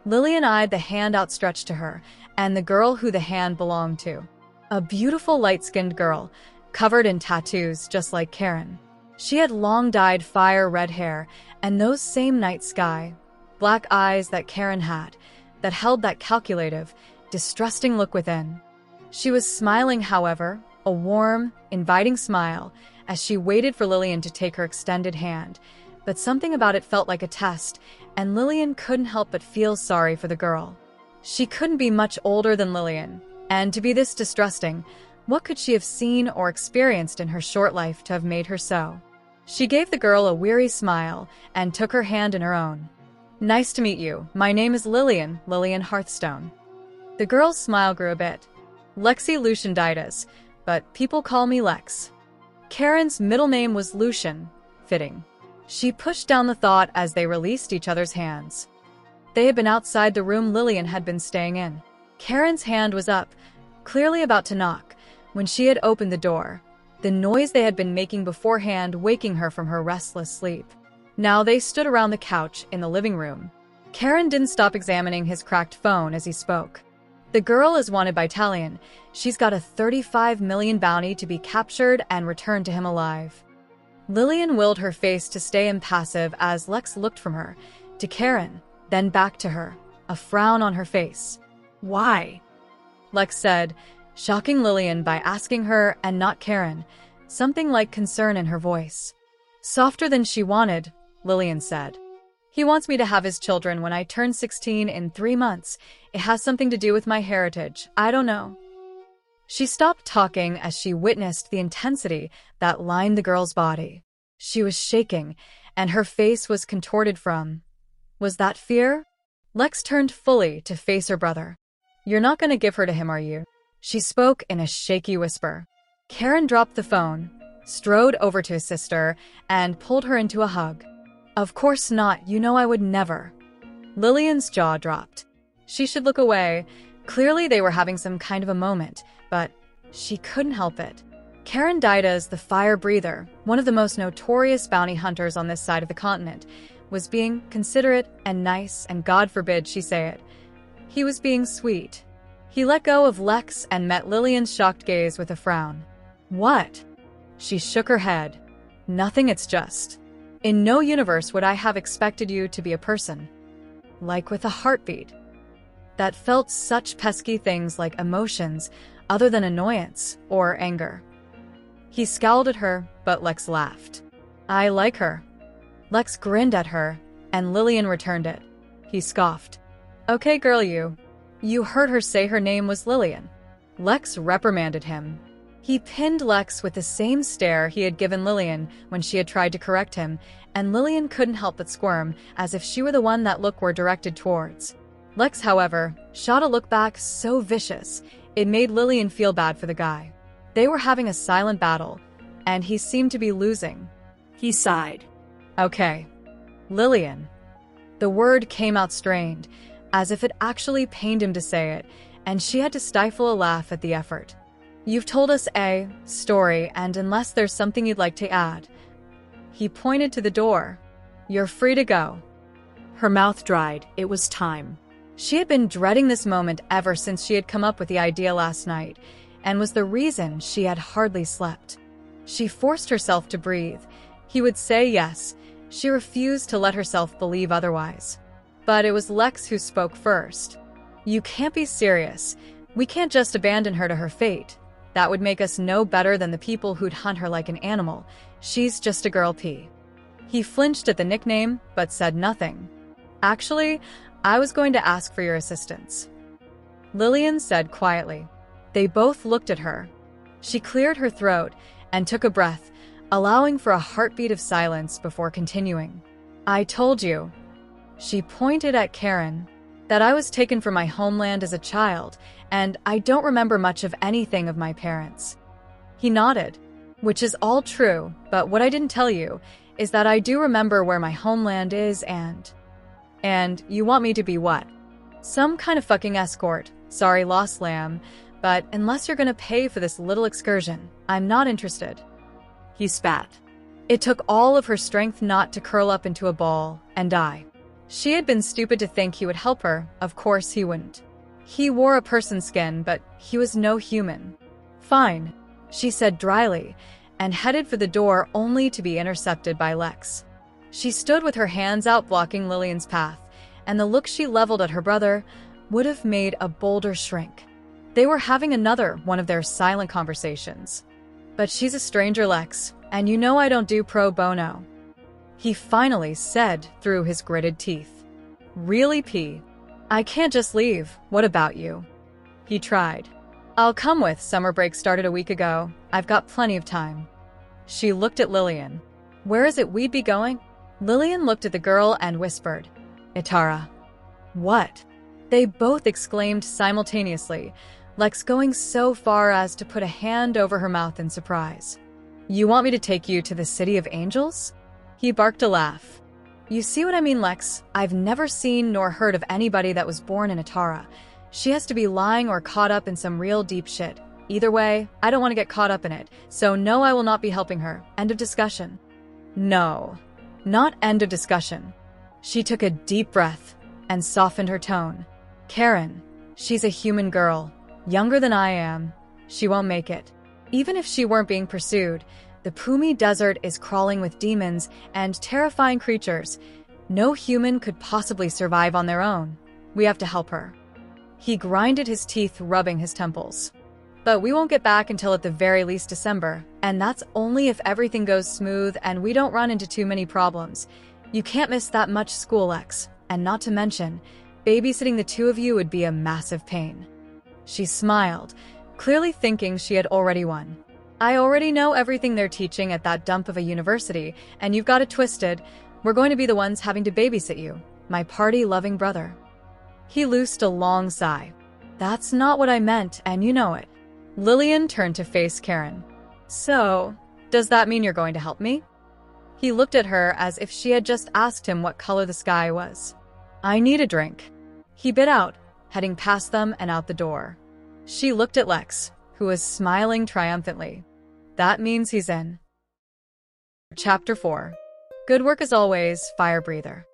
Lillian eyed the hand outstretched to her, and the girl who the hand belonged to. A beautiful light-skinned girl, covered in tattoos just like Kaeron. She had long dyed fire red hair and those same night sky, black eyes that Kaeron had, that held that calculative, distrusting look within. She was smiling, however, a warm, inviting smile, as she waited for Lillian to take her extended hand. But something about it felt like a test, and Lillian couldn't help but feel sorry for the girl. She couldn't be much older than Lillian, and to be this distrusting, what could she have seen or experienced in her short life to have made her so? She gave the girl a weary smile and took her hand in her own. "Nice to meet you. My name is Lillian Hearthstone." The girl's smile grew a bit. "Lexi Lucian Deitas, but people call me Lex." Karen's middle name was Lucian, fitting. She pushed down the thought as they released each other's hands. They had been outside the room Lillian had been staying in. Karen's hand was up, clearly about to knock, when she had opened the door, the noise they had been making beforehand waking her from her restless sleep. Now they stood around the couch in the living room. Kaeron didn't stop examining his cracked phone as he spoke. "The girl is wanted by Talion. She's got a 35 million bounty to be captured and returned to him alive." Lillian willed her face to stay impassive as Lex looked from her, to Kaeron, then back to her, a frown on her face.
Why?
Lex said, shocking Lillian by asking her and not Kaeron, something like concern in her voice. Softer than she wanted, Lillian said. "He wants me to have his children when I turn 16 in 3 months. It has something to do with my heritage. I don't know." She stopped talking as she witnessed the intensity that lined the girl's body. She was shaking, and her face was contorted from... Was that fear? Lex turned fully to face her brother. "You're not going to give her to him, are you?" She spoke in a shaky whisper. Kaeron dropped the phone, strode over to his sister, and pulled her into a hug. "Of course not, you know I would never." Lillian's jaw dropped. She should look away. Clearly they were having some kind of a moment, but she couldn't help it. Kaeron Deitas, the fire breather, one of the most notorious bounty hunters on this side of the continent, was being considerate and nice, and God forbid she say it. He was being sweet. He let go of Lex and met Lillian's shocked gaze with a frown. "What?" She shook her head. "Nothing, it's just... In no universe would I have expected you to be a person. Like with a heartbeat. That felt such pesky things like emotions other than annoyance or anger." He scowled at her, but Lex laughed. "I like her." Lex grinned at her, and Lillian returned it. He scoffed. "Okay, girl, you heard her say her name was Lillian." Lex reprimanded him. He pinned Lex with the same stare he had given Lillian when she had tried to correct him, and Lillian couldn't help but squirm, as if she were the one that look were directed towards. Lex, however, shot a look back so vicious, it made Lillian feel bad for the guy. They were having a silent battle, and he seemed to be losing.
He sighed.
"Okay. Lillian." The word came out strained, as if it actually pained him to say it, and she had to stifle a laugh at the effort. "You've told us a story, and unless there's something you'd like to add..." He pointed to the door. "You're free to go."
Her mouth dried. It was time.
She had been dreading this moment ever since she had come up with the idea last night, and was the reason she had hardly slept. She forced herself to breathe. He would say yes. She refused to let herself believe otherwise. But it was Lex who spoke first. "You can't be serious. We can't just abandon her to her fate. That would make us no better than the people who'd hunt her like an animal. She's just a girl P." He flinched at the nickname, but said nothing. "Actually, I was going to ask for your assistance," Lillian said quietly. They both looked at her. She cleared her throat and took a breath, allowing for a heartbeat of silence before continuing. "I told you," she pointed at Kaeron, "that I was taken from my homeland as a child, and I don't remember much of anything of my parents." He nodded. "Which is all true, but what I didn't tell you is that I do remember where my homeland is and you want me to be what? Some kind of fucking escort. Sorry, lost lamb, but unless you're gonna pay for this little excursion, I'm not interested." He spat. It took all of her strength not to curl up into a ball and die. She had been stupid to think he would help her. Of course he wouldn't. He wore a person's skin, but he was no human. fine," she said dryly, and headed for the door only to be intercepted by Lex. She stood with her hands out blocking Lillian's path, and the look she leveled at her brother would have made a boulder shrink. They were having another one of their silent conversations. "But she's a stranger, Lex, and you know I don't do pro bono," he finally said through his gritted teeth. "Really, P? I can't just leave. What about you?" He tried. "I'll come with. Summer break started a week ago. I've got plenty of time." She looked at Lillian. "Where is it we'd be going?" Lillian looked at the girl and whispered, "Itara." "What?" They both exclaimed simultaneously, Lex going so far as to put a hand over her mouth in surprise. "You want me to take you to the City of Angels?" He barked a laugh. "You see what I mean, Lex? I've never seen nor heard of anybody that was born in Itara. She has to be lying or caught up in some real deep shit. Either way, I don't want to get caught up in it, so no, I will not be helping her. End of discussion." "No, not end of discussion." She took a deep breath and softened her tone. "Kaeron, she's a human girl, younger than I am. She won't make it. Even if she weren't being pursued, the Pumi desert is crawling with demons and terrifying creatures. No human could possibly survive on their own. We have to help her." He grinded his teeth, rubbing his temples. "But we won't get back until at the very least December, and that's only if everything goes smooth and we don't run into too many problems. You can't miss that much school, Lex, and not to mention, babysitting the two of you would be a massive pain." She smiled, clearly thinking she had already won. "I already know everything they're teaching at that dump of a university, and you've got it twisted. We're going to be the ones having to babysit you, my party-loving brother." He loosed a long sigh. "That's not what I meant, and you know it." Lillian turned to face Kaeron. "So, does that mean you're going to help me?" He looked at her as if she had just asked him what color the sky was. "I need a drink." He bit out, heading past them and out the door. She looked at Lex, who was smiling triumphantly. That means he's in. Chapter 4. "Good work as always, fire breather,"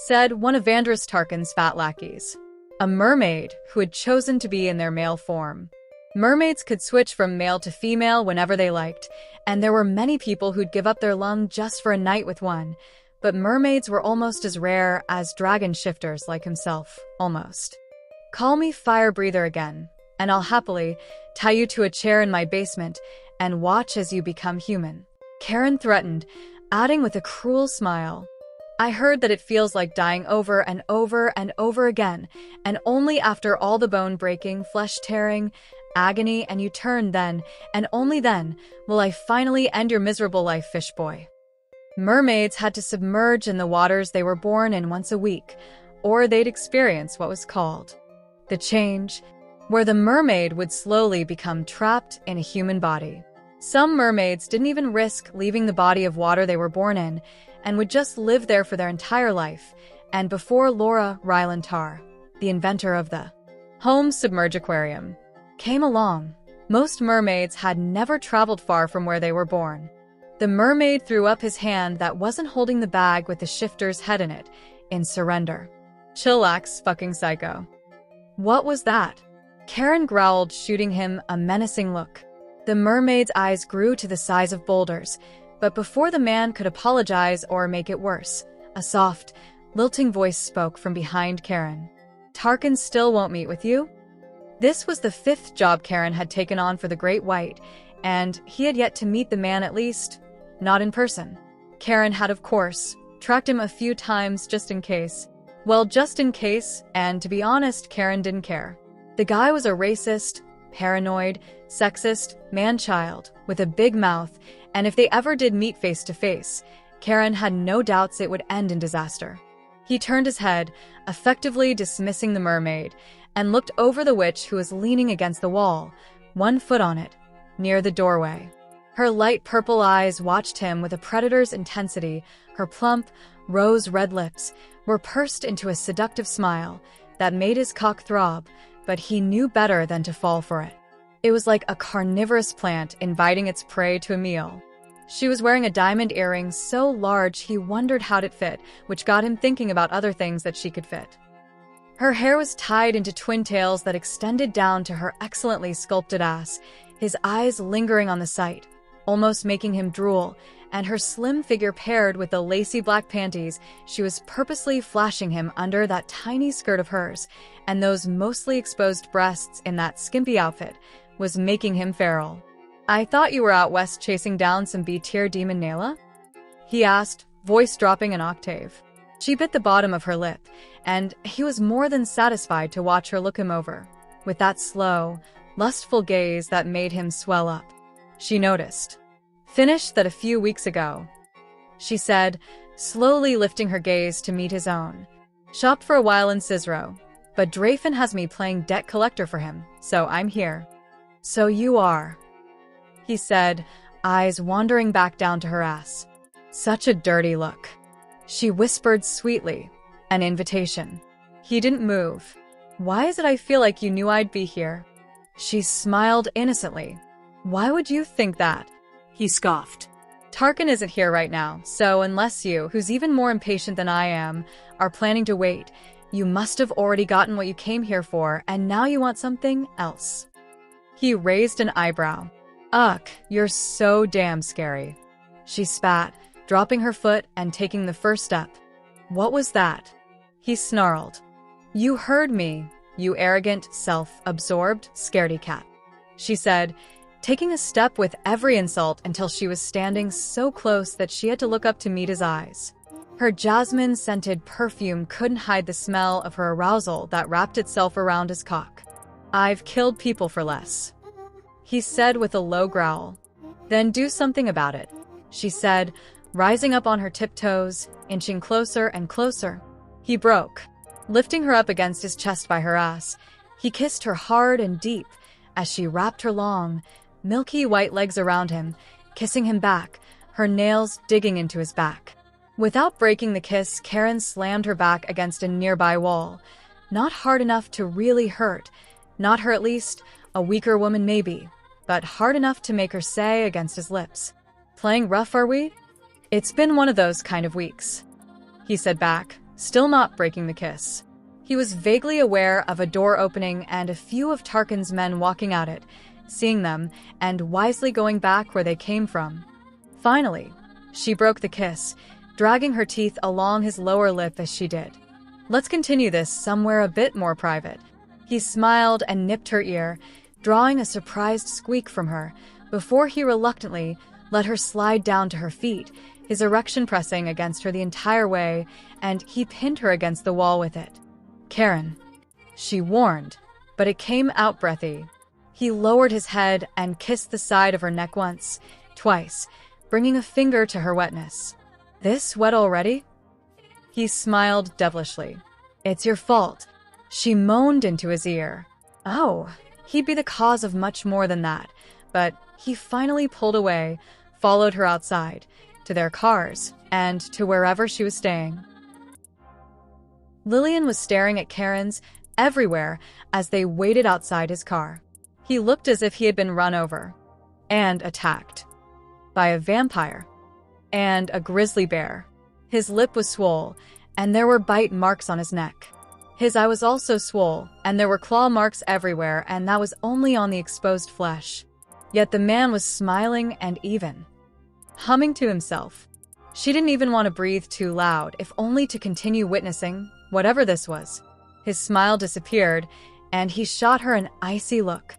said one of Vandris Tarkin's fat lackeys, a mermaid who had chosen to be in their male form. Mermaids could switch from male to female whenever they liked, and there were many people who'd give up their lung just for a night with one, but mermaids were almost as rare as dragon shifters like himself, almost. "Call me fire breather again, and I'll happily tie you to a chair in my basement and watch as you become human," Kaeron threatened, adding with a cruel smile, "I heard that it feels like dying over and over and over again, and only after all the bone-breaking, flesh-tearing agony and you turn then, and only then, will I finally end your miserable life, fish boy." Mermaids had to submerge in the waters they were born in once a week, or they'd experience what was called the change, where the mermaid would slowly become trapped in a human body. Some mermaids didn't even risk leaving the body of water they were born in, and would just live there for their entire life. And before Laura Rylantar, the inventor of the home submerged aquarium, came along, most mermaids had never traveled far from where they were born. The mermaid threw up his hand that wasn't holding the bag with the shifter's head in it, in surrender. "Chillax, fucking psycho." "What was that?" Kaeron growled, shooting him a menacing look. The mermaid's eyes grew to the size of boulders, but before the man could apologize or make it worse, a soft, lilting voice spoke from behind Kaeron. "Tarkin still won't meet with you?" This was the fifth job Kaeron had taken on for the Great White, and he had yet to meet the man, at least not in person. Kaeron had, of course, tracked him a few times just in case. Well, just in case, and to be honest, Kaeron didn't care. The guy was a racist, paranoid, sexist man-child with a big mouth, and if they ever did meet face to face, Kaeron had no doubts it would end in disaster. He turned his head, effectively dismissing the mermaid, and looked over the witch who was leaning against the wall, one foot on it, near the doorway. Her light purple eyes watched him with a predator's intensity. Her plump, rose-red lips were pursed into a seductive smile that made his cock throb, but he knew better than to fall for it. It was like a carnivorous plant inviting its prey to a meal. She was wearing a diamond earring so large he wondered how'd it fit, which got him thinking about other things that she could fit. Her hair was tied into twin tails that extended down to her excellently sculpted ass, his eyes lingering on the sight, almost making him drool, and her slim figure paired with the lacy black panties she was purposely flashing him under that tiny skirt of hers, and those mostly exposed breasts in that skimpy outfit, was making him feral. "I thought you were out west chasing down some B-tier demon Nayla?" he asked, voice dropping an octave. She bit the bottom of her lip, and he was more than satisfied to watch her look him over, with that slow, lustful gaze that made him swell up. She noticed. "Finished that a few weeks ago," she said, slowly lifting her gaze to meet his own. "Shopped for a while in Cicero, but Drafen has me playing debt collector for him, so I'm here." "So you are," he said, eyes wandering back down to her ass. "Such a dirty look." She whispered sweetly, an invitation. He didn't move. "Why is it I feel like you knew I'd be here?" She smiled innocently. "Why would you think that?"
He scoffed.
"Tarkin isn't here right now, so unless you, who's even more impatient than I am, are planning to wait, you must have already gotten what you came here for, and now you want something else." He raised an eyebrow. "Ugh, you're so damn scary." She spat, dropping her foot and taking the first step. "What was that?" He snarled. "You heard me, you arrogant, self-absorbed scaredy cat," she said, taking a step with every insult until she was standing so close that she had to look up to meet his eyes. Her jasmine-scented perfume couldn't hide the smell of her arousal that wrapped itself around his cock. "I've killed people for less," he said with a low growl. "Then do something about it," she said, rising up on her tiptoes, inching closer and closer. He broke. Lifting her up against his chest by her ass, he kissed her hard and deep as she wrapped her long, milky white legs around him, kissing him back, her nails digging into his back. Without breaking the kiss, Kaeron slammed her back against a nearby wall. Not hard enough to really hurt. Not her at least, a weaker woman maybe, but hard enough to make her say against his lips, "Playing rough, are we?" "It's been one of those kind of weeks," he said back, still not breaking the kiss. He was vaguely aware of a door opening and a few of Tarkin's men walking out it, seeing them, and wisely going back where they came from. Finally, she broke the kiss, dragging her teeth along his lower lip as she did. "Let's continue this somewhere a bit more private." He smiled and nipped her ear, drawing a surprised squeak from her, before he reluctantly let her slide down to her feet, his erection pressing against her the entire way, and he pinned her against the wall with it. "Kaeron," she warned, but it came out breathy. He lowered his head and kissed the side of her neck once, twice, bringing a finger to her wetness. "This wet already?" He smiled devilishly. "It's your fault," she moaned into his ear. Oh, he'd be the cause of much more than that, but he finally pulled away, followed her outside, to their cars, and to wherever she was staying. Lillian was staring at Kaeron's everywhere as they waited outside his car. He looked as if he had been run over and attacked by a vampire and a grizzly bear. His lip was swole, and there were bite marks on his neck. His eye was also swole, and there were claw marks everywhere, and that was only on the exposed flesh. Yet the man was smiling and even, humming to himself. She didn't even want to breathe too loud, if only to continue witnessing whatever this was. His smile disappeared, and he shot her an icy look.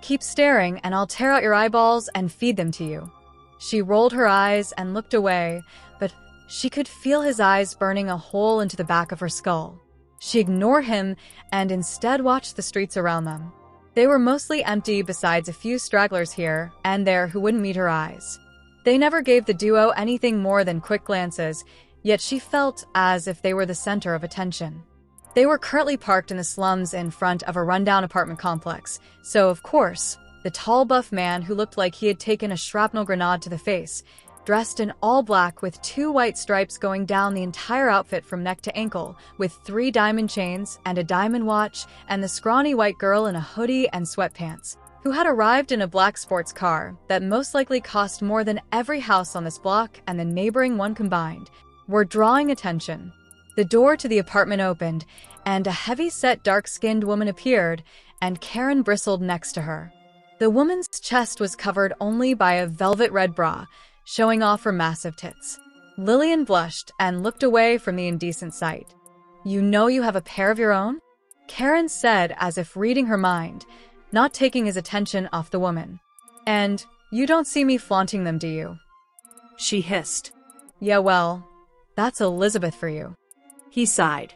"Keep staring, and I'll tear out your eyeballs and feed them to you." She rolled her eyes and looked away, but she could feel his eyes burning a hole into the back of her skull. She ignored him and instead watched the streets around them. They were mostly empty besides a few stragglers here and there who wouldn't meet her eyes. They never gave the duo anything more than quick glances, yet she felt as if they were the center of attention. They were currently parked in the slums in front of a rundown apartment complex, so of course, the tall buff man who looked like he had taken a shrapnel grenade to the face, dressed in all black with 2 white stripes going down the entire outfit from neck to ankle, with 3 diamond chains and a diamond watch, and the scrawny white girl in a hoodie and sweatpants, who had arrived in a black sports car that most likely cost more than every house on this block and the neighboring one combined, were drawing attention. The door to the apartment opened, and a heavy-set dark-skinned woman appeared, and Kaeron bristled next to her. The woman's chest was covered only by a velvet red bra, showing off her massive tits. Lillian blushed and looked away from the indecent sight. "You know you have a pair of your own?" Kaeron said, as if reading her mind, not taking his attention off the woman. "And you don't see me flaunting them, do you?"
she hissed.
"Yeah, well, that's Elizabeth for you."
He sighed.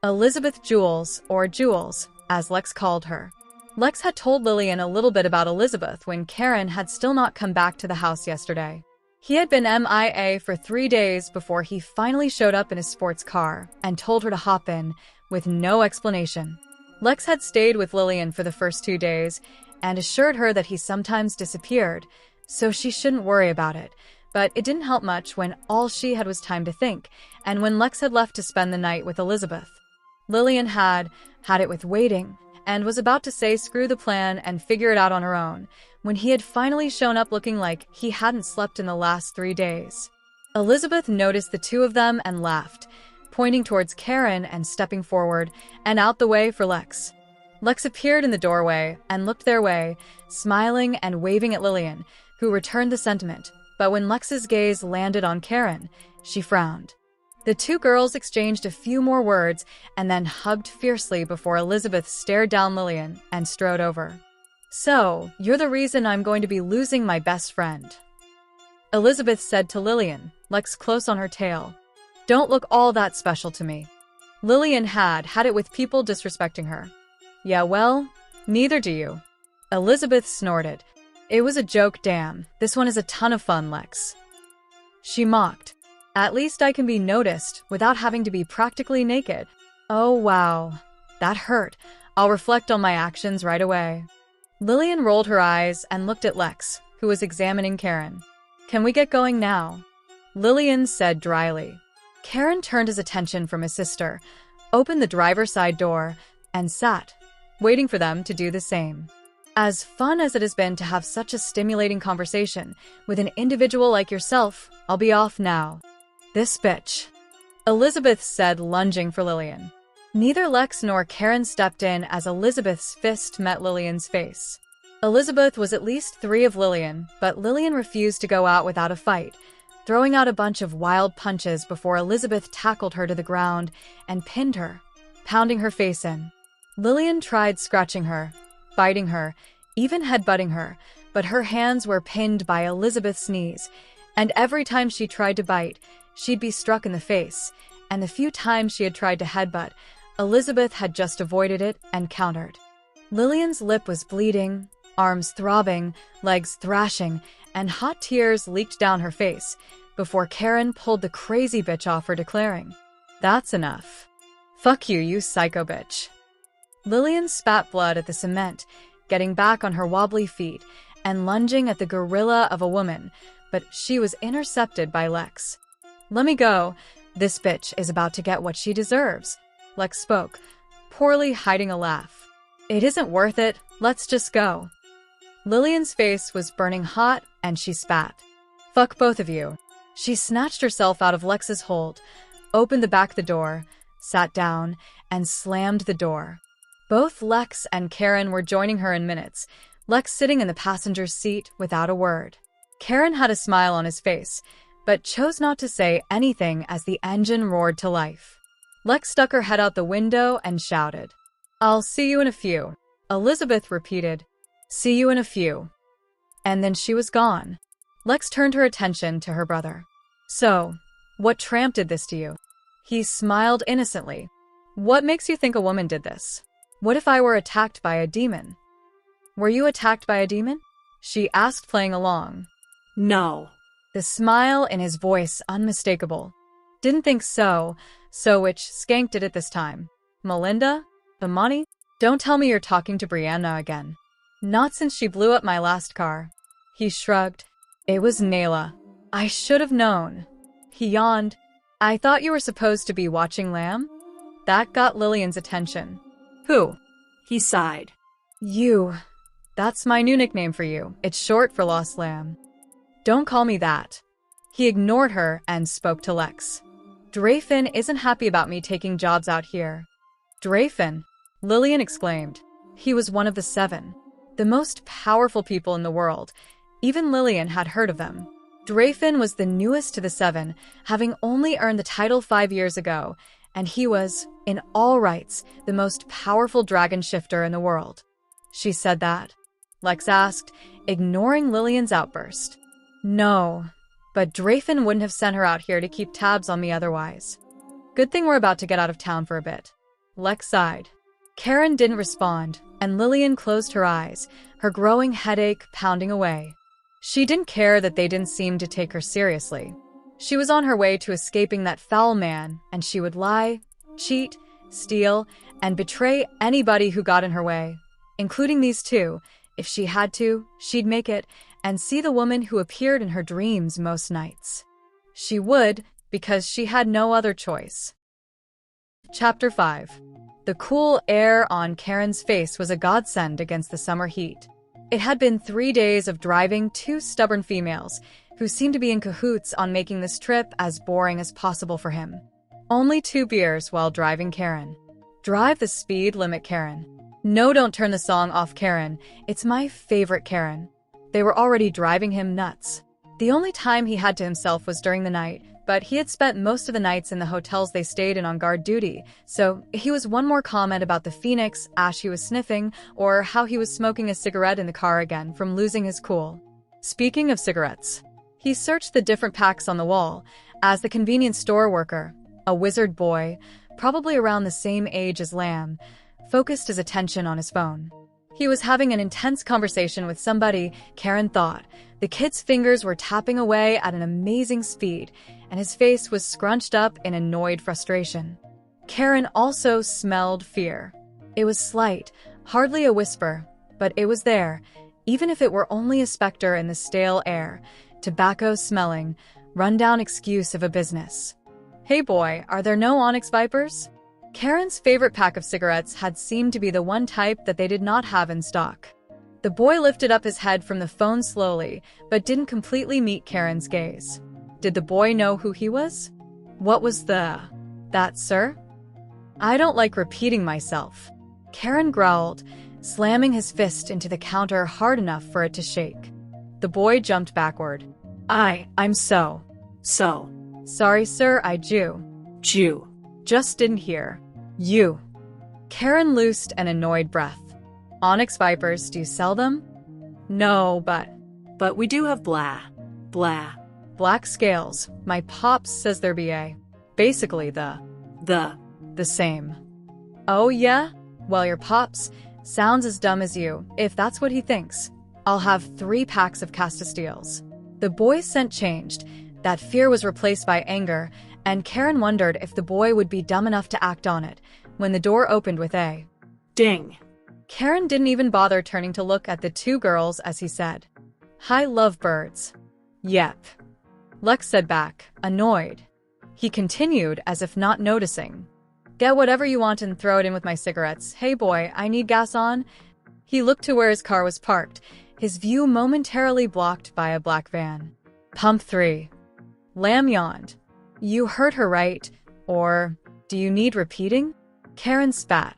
Elizabeth Jules, or Jules, as Lex called her. Lex had told Lillian a little bit about Elizabeth when Kaeron had still not come back to the house yesterday. He had been MIA for 3 days before he finally showed up in his sports car and told her to hop in, with no explanation. Lex had stayed with Lillian for the first 2 days and assured her that he sometimes disappeared, so she shouldn't worry about it. But it didn't help much when all she had was time to think, and when Lex had left to spend the night with Elizabeth. Lillian had it with waiting, and was about to say screw the plan and figure it out on her own, when he had finally shown up looking like he hadn't slept in the last 3 days. Elizabeth noticed the two of them and laughed, pointing towards Kaeron and stepping forward and out the way for Lex. Lex appeared in the doorway and looked their way, smiling and waving at Lillian, who returned the sentiment, but when Lex's gaze landed on Kaeron, she frowned. The two girls exchanged a few more words and then hugged fiercely before Elizabeth stared down Lillian and strode over. "So, you're the reason I'm going to be losing my best friend," Elizabeth said to Lillian, Lex close on her tail. "Don't look all that special to me." Lillian had it with people disrespecting her. "Yeah, well, neither do you," Elizabeth snorted. "It was a joke, damn. This one is a ton of fun, Lex," she mocked. "At least I can be noticed without having to be practically naked." "Oh, wow. That hurt. I'll reflect on my actions right away." Lillian rolled her eyes and looked at Lex, who was examining Kaeron. "Can we get going now?" Lillian said dryly. Kaeron turned his attention from his sister, opened the driver's side door, and sat, waiting for them to do the same. "As fun as it has been to have such a stimulating conversation with an individual like yourself, I'll be off now." "This bitch," Elizabeth said, lunging for Lillian. Neither Lex nor Kaeron stepped in as Elizabeth's fist met Lillian's face. Elizabeth was at least 3 of Lillian, but Lillian refused to go out without a fight, throwing out a bunch of wild punches before Elizabeth tackled her to the ground and pinned her, pounding her face in. Lillian tried scratching her, biting her, even headbutting her, but her hands were pinned by Elizabeth's knees, and every time she tried to bite, she'd be struck in the face, and the few times she had tried to headbutt, Elizabeth had just avoided it and countered. Lillian's lip was bleeding, arms throbbing, legs thrashing, and hot tears leaked down her face before Kaeron pulled the crazy bitch off her, declaring, "That's enough. Fuck you, you psycho bitch." Lillian spat blood at the cement, getting back on her wobbly feet and lunging at the gorilla of a woman, but she was intercepted by Lex. "Let me go. This bitch is about to get what she deserves," Lex spoke, poorly hiding a laugh. "It isn't worth it. Let's just go." Lillian's face was burning hot, and she spat. "Fuck both of you." She snatched herself out of Lex's hold, opened the back of the door, sat down, and slammed the door. Both Lex and Kaeron were joining her in minutes, Lex sitting in the passenger's seat without a word. Kaeron had a smile on his face, but chose not to say anything as the engine roared to life. Lex stuck her head out the window and shouted, "I'll see you in a few." Elizabeth repeated, "See you in a few." And then she was gone. Lex turned her attention to her brother. "So, what tramp did this to you?" He smiled innocently. "What makes you think a woman did this? What if I were attacked by a demon?" "Were you attacked by a demon?" she asked, playing along.
"No."
The smile in his voice unmistakable. "Didn't think so. So which skank did it this time? Melinda? Imani? Don't tell me you're talking to Brianna again." "Not since she blew up my last car." He shrugged. "It was Nayla. I should have known." He yawned. "I thought you were supposed to be watching Lamb?" That got Lillian's attention. "Who?"
He sighed.
"You. That's my new nickname for you. It's short for Lost Lamb." "Don't call me that." He ignored her and spoke to Lex. "Drayfin isn't happy about me taking jobs out here." Drayfin, Lillian exclaimed. He was one of the 7. The most powerful people in the world. Even Lillian had heard of them. Drayfin was the newest to the 7, having only earned the title 5 years ago, and he was, in all rights, the most powerful dragon shifter in the world. She said that? Lex asked, ignoring Lillian's outburst. No, but Drayfin wouldn't have sent her out here to keep tabs on me otherwise. Good thing we're about to get out of town for a bit. Lex sighed. Kaeron didn't respond, and Lillian closed her eyes, her growing headache pounding away. She didn't care that they didn't seem to take her seriously. She was on her way to escaping that foul man, and she would lie, cheat, steal, and betray anybody who got in her way, including these 2. If she had to, she'd make it and see the woman who appeared in her dreams most nights. She would, because she had no other choice. Chapter 5. The cool air on Kaeron's face was a godsend against the summer heat. It had been 3 days of driving 2 stubborn females who seemed to be in cahoots on making this trip as boring as possible for him. Only 2 beers while driving Kaeron. Drive the speed limit, Kaeron. No, don't turn the song off, Kaeron. It's my favorite, Kaeron. They were already driving him nuts. The only time he had to himself was during the night, but he had spent most of the nights in the hotels they stayed in on guard duty, so he was one more comment about the Phoenix ash he was sniffing, or how he was smoking a cigarette in the car again from losing his cool. Speaking of cigarettes, he searched the different packs on the wall as the convenience store worker, a wizard boy, probably around the same age as Lamb, focused his attention on his phone. He was having an intense conversation with somebody, Kaeron thought. The kid's fingers were tapping away at an amazing speed, and his face was scrunched up in annoyed frustration. Kaeron also smelled fear. It was slight, hardly a whisper, but it was there, even if it were only a specter in the stale air, tobacco-smelling, run-down excuse of a business. Hey boy, are there no Onyx Vipers? Kaeron's favorite pack of cigarettes had seemed to be the one type that they did not have in stock. The boy lifted up his head from the phone slowly, but didn't completely meet Kaeron's gaze. Did the boy know who he was? What was that, sir? I don't like repeating myself. Kaeron growled, slamming his fist into the counter hard enough for it to shake. The boy jumped backward. I'm so. Sorry, sir, I Jew. Just didn't hear. You. Kaeron loosed an annoyed breath. Onyx Vipers, do you sell them? No, but
we do have blah.
Black scales. My pops says they're BA. Basically the same. Oh yeah? Well, your pops sounds as dumb as you, if that's what he thinks. I'll have 3 packs of Castasteels. The boy's scent changed. That fear was replaced by anger, and Kaeron wondered if the boy would be dumb enough to act on it, when the door opened with a
ding.
Kaeron didn't even bother turning to look at the 2 girls as he said, "Hi, lovebirds." Yep. Lex said back, annoyed. He continued as if not noticing. Get whatever you want and throw it in with my cigarettes. Hey boy, I need gas on. He looked to where his car was parked, his view momentarily blocked by a black van. Pump 3. Lamb yawned. You heard her right, or do you need repeating? Kaeron spat.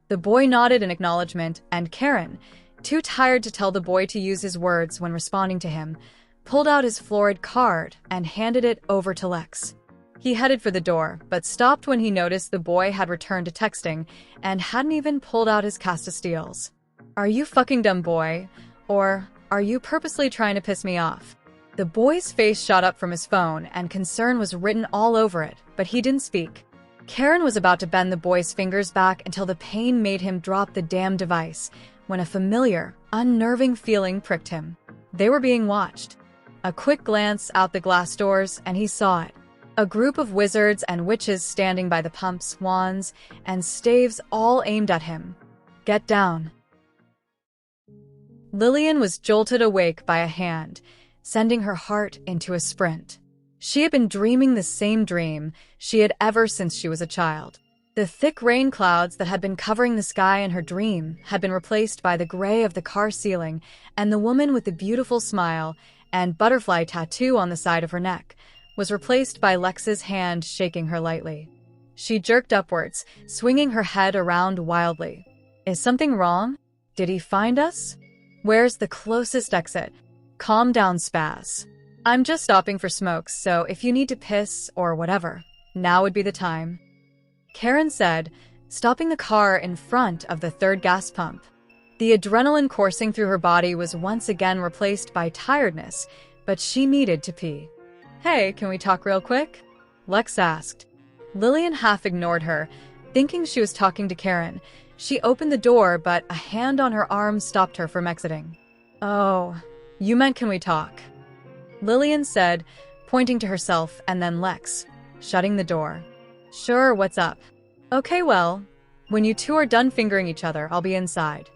The boy nodded in acknowledgement, and Kaeron, too tired to tell the boy to use his words when responding to him, pulled out his florid card and handed it over to Lex. He headed for the door, but stopped when he noticed the boy had returned to texting and hadn't even pulled out his Castasteels. Are you fucking dumb, boy? Or are you purposely trying to piss me off? The boy's face shot up from his phone, and concern was written all over it, but he didn't speak. Kaeron was about to bend the boy's fingers back until the pain made him drop the damn device, when a familiar, unnerving feeling pricked him. They were being watched. A quick glance out the glass doors, and he saw it. A group of wizards and witches standing by the pumps, wands, and staves all aimed at him. Get down. Lillian was jolted awake by a hand, sending her heart into a sprint. She had been dreaming the same dream she had ever since she was a child. The thick rain clouds that had been covering the sky in her dream had been replaced by the gray of the car ceiling, and the woman with the beautiful smile and butterfly tattoo on the side of her neck was replaced by Lex's hand shaking her lightly. She jerked upwards, swinging her head around wildly. Is something wrong? Did he find us? Where's the closest exit? Calm down, Spaz. I'm just stopping for smokes, so if you need to piss or whatever, now would be the time. Kaeron said, stopping the car in front of the third gas pump. The adrenaline coursing through her body was once again replaced by tiredness, but she needed to pee. Hey, can we talk real quick? Lex asked. Lillian half ignored her, thinking she was talking to Kaeron. She opened the door, but a hand on her arm stopped her from exiting. Oh, you meant can we talk? Lillian said, pointing to herself and then Lex, shutting the door. Sure, what's up? Okay, well, when you two are done fingering each other, I'll be inside.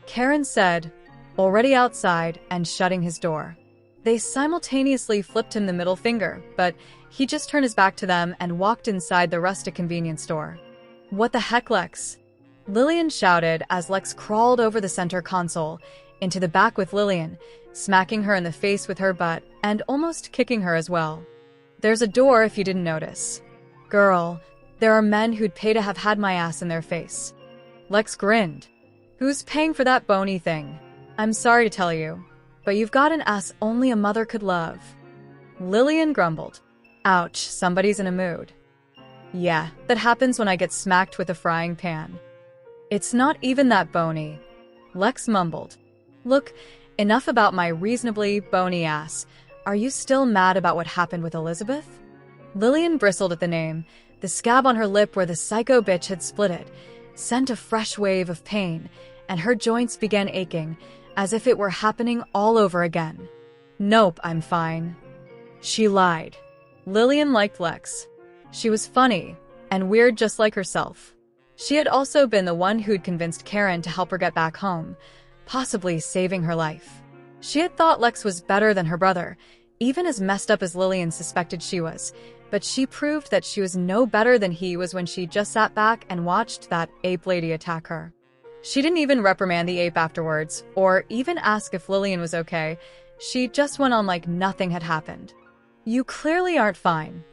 Kaeron said, already outside and shutting his door. They simultaneously flipped him the middle finger, but he just turned his back to them and walked inside the rustic convenience store. What the heck, Lex? Lillian shouted as Lex crawled over the center console, into the back with Lillian, smacking her in the face with her butt and almost kicking her as well. There's a door if you didn't notice. Girl, there are men who'd pay to have had my ass in their face. Lex grinned. Who's paying for that bony thing? I'm sorry to tell you, but you've got an ass only a mother could love. Lillian grumbled. Ouch, somebody's in a mood. Yeah, that happens when I get smacked with a frying pan. It's not even that bony. Lex mumbled. Look, enough about my reasonably bony ass. Are you still mad about what happened with Elizabeth? Lillian bristled at the name. The scab on her lip where the psycho bitch had split it sent a fresh wave of pain, and her joints began aching, as if it were happening all over again. Nope, I'm fine. She lied. Lillian liked Lex. She was funny, and weird just like herself. She had also been the one who'd convinced Kaeron to help her get back home, possibly saving her life. She had thought Lex was better than her brother, even as messed up as Lillian suspected she was, but she proved that she was no better than he was when she just sat back and watched that ape lady attack her. She didn't even reprimand the ape afterwards, or even ask if Lillian was okay. She just went on like nothing had happened. You clearly aren't fine.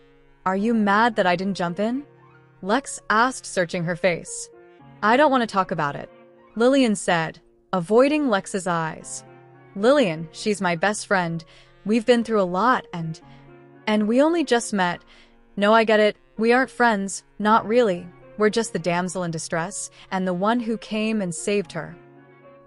Are you mad that I didn't jump in? Lex asked, searching her face. I don't want to talk about it, Lillian said, avoiding Lex's eyes. Lillian, she's my best friend. We've been through a lot and we only just met. No, I get it. We aren't friends. Not really. We're just the damsel in distress and the one who came and saved her.